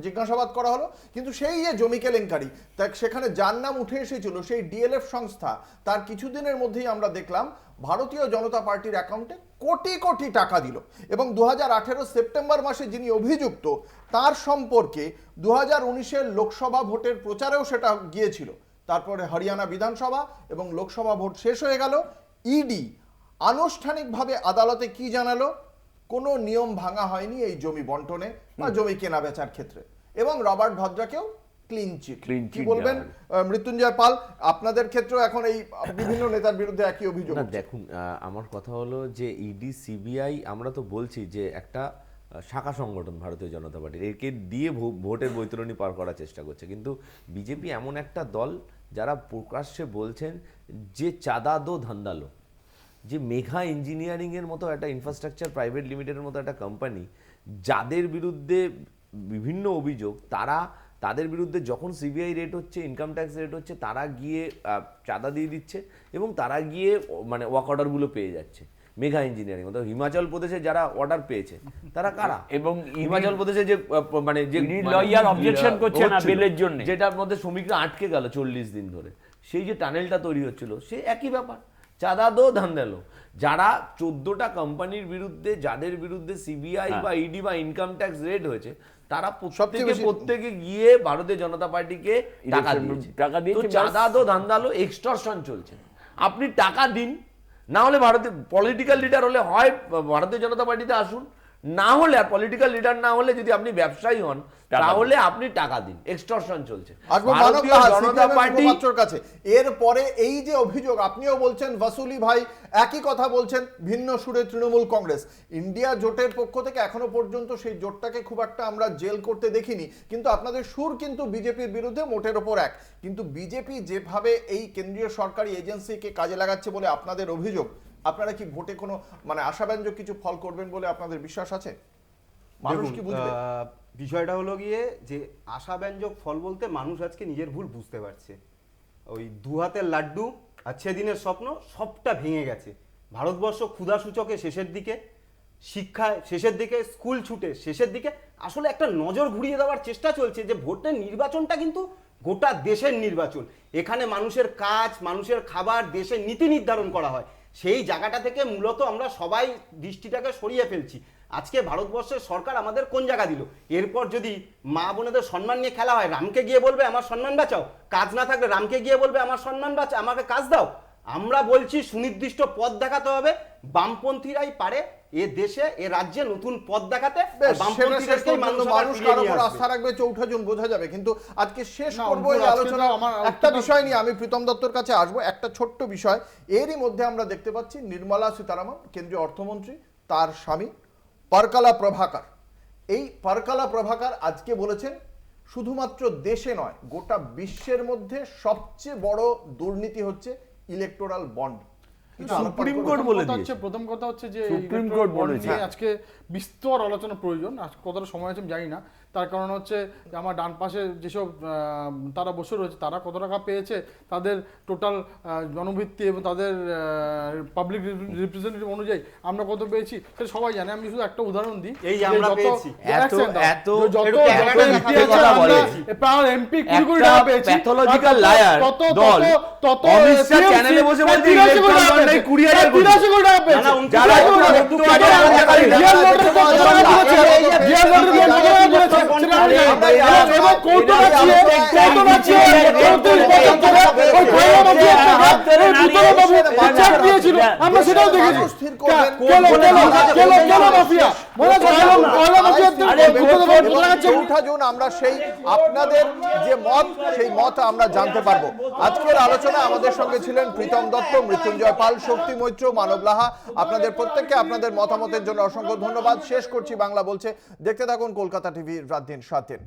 জিজ্ঞাসাবাদ করা হলো, কিন্তু সেই যে জমি কেলেঙ্কারি, তা সেখানে যার নাম উঠে এসেছিল সেই ডিএলএফ সংস্থা, তার কিছুদিনের মধ্যেই আমরা দেখলাম ভারতীয় জনতা পার্টির অ্যাকাউন্টে কোটি কোটি টাকা দিল। এবং 2018 সেপ্টেম্বর মাসে যিনি অভিযুক্ত, তার সম্পর্কে 2019-এর লোকসভা ভোটের প্রচারেও সেটা গিয়েছিল। তারপরে হরিয়ানা বিধানসভা এবং লোকসভা ভোট শেষ হয়ে গেল। ইডি আনুষ্ঠানিকভাবে আদালতে কি জানালো? কোনো নিয়ম ভাঙা হয়নি এই জমি বন্টনে বা জমি কেনা বেচার ক্ষেত্রে, এবং রবার্ট ভাদ্রাকেও ক্লিন চিট। কি বলবেন মৃত্যুঞ্জয় পাল, আপনাদের ক্ষেত্রেও এখন এই বিভিন্ন নেতার বিরুদ্ধে একই অভিযোগ? না দেখুন, আমার কথা হলো যে ইডি সিবিআই, আমরা তো বলছি যে একটা শাখা সংগঠন ভারতীয় জনতা পার্টির, একে দিয়ে ভোটের বৈতরণী পার করার চেষ্টা করছে, কিন্তু বিজেপি এমন একটা দল যারা প্রকাশ্যে বলছেন যে চাঁদা দো ধান্দা লো, যে মেঘা ইঞ্জিনিয়ারিংয়ের মতো একটা ইনফ্রাস্ট্রাকচার প্রাইভেট লিমিটেডের মতো একটা কোম্পানি, যাদের বিরুদ্ধে বিভিন্ন অভিযোগ, তাদের বিরুদ্ধে যখন সিবিআই রেট হচ্ছে, ইনকাম ট্যাক্স রেট হচ্ছে, তারা গিয়ে চাঁদা দিয়ে দিচ্ছে এবং তারা গিয়ে মানে ওয়াক অর্ডারগুলো পেয়ে যাচ্ছে। মেঘা ইঞ্জিনিয়ারিং মতো হিমাচল প্রদেশে যারা অর্ডার পেয়েছে তারা কারা? এবং হিমাচল প্রদেশে যে মানে যে লয়ার অবজেকশন করছে না বেলের জন্য, যেটার মধ্যে শ্রমিকরা আটকে গেল 40 দিন ধরে, সেই যে টানেলটা তৈরি হচ্ছিল, সে একই ব্যাপার, চাঁদা দো ধান্দা লো। যারা 14টা কোম্পানির বিরুদ্ধে, যাদের বিরুদ্ধে সিবিআই বা ইডি বা ইনকাম ট্যাক্স রেড হয়েছে, তারা প্রত্যেকে গিয়ে ভারতীয় জনতা পার্টিকে টাকা দিয়েছে। চাঁদা দো ধান্দা লো, এক্সটর্শন চলছে। আপনি টাকা দিন, না হলে ভারতীয় পলিটিক্যাল লিডার হলে হয় ভারতীয় জনতা পার্টিতে আসুন, না হলে আর পলিটিক্যাল লিডার না হলে যদি আপনি ব্যবসায়ী হন তাহলে আপনি টাকা দিন। এক্সটর্শন চলছে ভারতীয় জনতা পার্টির কাছে। এরপরে এই যে অভিযোগ, আপনিও বলছেন, ভাসুলি ভাই একই কথা বলছেন, ভিন্ন সুরে তৃণমূল কংগ্রেস। ইন্ডিয়া জোটের পক্ষ থেকে এখনো পর্যন্ত সেই জোটটাকে খুব একটা আমরা জেল করতে দেখিনি, কিন্তু আপনাদের সুর কিন্তু বিজেপির বিরুদ্ধে মোটের ওপর এক। কিন্তু বিজেপি যেভাবে এই কেন্দ্রীয় সরকারি এজেন্সিকে কাজে লাগাচ্ছে বলে আপনাদের অভিযোগ, আপনারা কি ভোটে কোনো মানে আশাব্যঞ্জক কিছু ফল করবেন বলে আপনাদের বিশ্বাস আছে? মানুষ কি বুঝবে? বিষয়টা হলো গিয়ে যে আশাব্যঞ্জক ফল বলতে মানুষ আজকে নিজের ভুল বুঝতে পারছে। ওই 2 হাতের লাড্ডু আর সেদিনের স্বপ্ন সবটা ভেঙে গেছে। ভারতবর্ষ ক্ষুধা সূচকে শেষের দিকে, শিক্ষায় শেষের দিকে, স্কুল ছুটে শেষের দিকে। আসলে একটা নজর ঘুরিয়ে দেওয়ার চেষ্টা চলছে যে ভোটের নির্বাচনটা কিন্তু গোটা দেশের নির্বাচন। এখানে মানুষের কাজ, মানুষের খাবার, দেশের নীতি নির্ধারণ করা হয়। সেই জায়গাটা থেকে মূলত আমরা সবাই দৃষ্টিটাকে সরিয়ে ফেলছি। আজকে ভারতবর্ষের সরকার আমাদের কোন জায়গা দিল? এরপর যদি মা বোনেদের সম্মান নিয়ে খেলা হয়, রামকে গিয়ে বলবে আমার সম্মান বাঁচাও, কাজ না থাকলে রামকে গিয়ে বলবে আমার সম্মান বাঁচাও, আমাকে কাজ দাও। আমরা বলছি সুনির্দিষ্ট পথ দেখাতে হবে। বামপন্থীরাই পারে এ দেশে, এ রাজ্যে নতুন পথ দেখাতে। মানুষ কারো উপর আস্থা রাখবে 4 জুন বোঝা যাবে। কিন্তু আজকে শেষ করবো এই আলোচনা একটা বিষয় নিয়ে, আমি প্রীতম দত্তর কাছে আসবো। একটা ছোট্ট বিষয়, এরই মধ্যে আমরা দেখতে পাচ্ছি নির্মলা সীতারামন, কেন্দ্রীয় অর্থমন্ত্রী, তার স্বামী পরকালা প্রভাকর, এই পরকালা প্রভাকর আজকে বলেছেন শুধুমাত্র দেশে নয়, গোটা বিশ্বের মধ্যে সবচেয়ে বড় দুর্নীতি হচ্ছে ইলেকটোরাল বন্ড। সুপ্রিম কোর্ট বলে দিয়েছে। প্রথম কথা হচ্ছে যে সুপ্রিম কোর্ট বলেছে। আজকে বিস্তর আলোচনা প্রয়োজন, আজ কতটা সময় আছে আমি জানি না। তার কারণ হচ্ছে যে আমার ডান পাশে যেসব তারা বসে রয়েছে তারা কত টাকা পেয়েছে, তাদের টোটাল জনভিত্তি এবং তাদের পাবলিক রিপ্রেজেন্টেটিভ অনুযায়ী আমরা কত পেয়েছি সেটা সবাই জানে। আমি শুধু একটা উদাহরণ দিই, এই আমরা পেয়েছি। এমপি 20 কোটি টাকা পেয়েছি, প্যাথোলজিক্যাল লায়ার দল অমিত শাহ চ্যানেলে বসে বলছে ইলেকট্রাল বন্ড নাই 20,000 কোটি। 83 কোটি টাকা পেয়েছি। যারা আমরা সেটাও দেখেছি। আমরা সেই আপনাদের যে মত, সেই মত আমরা জানতে পারবো। আজকের আলোচনা আমাদের সঙ্গে ছিলেন প্রীতম দত্ত, মৃত্যুঞ্জয় পাল, শক্তি মৈত্র, মানব লাহা। আপনাদের প্রত্যেককে আপনাদের মতামতের জন্য অসংখ্য ধন্যবাদ। শেষ করছি বাংলা বলছে। দেখতে থাকুন কলকাতা টিভি, রাত দিন 7 দিন।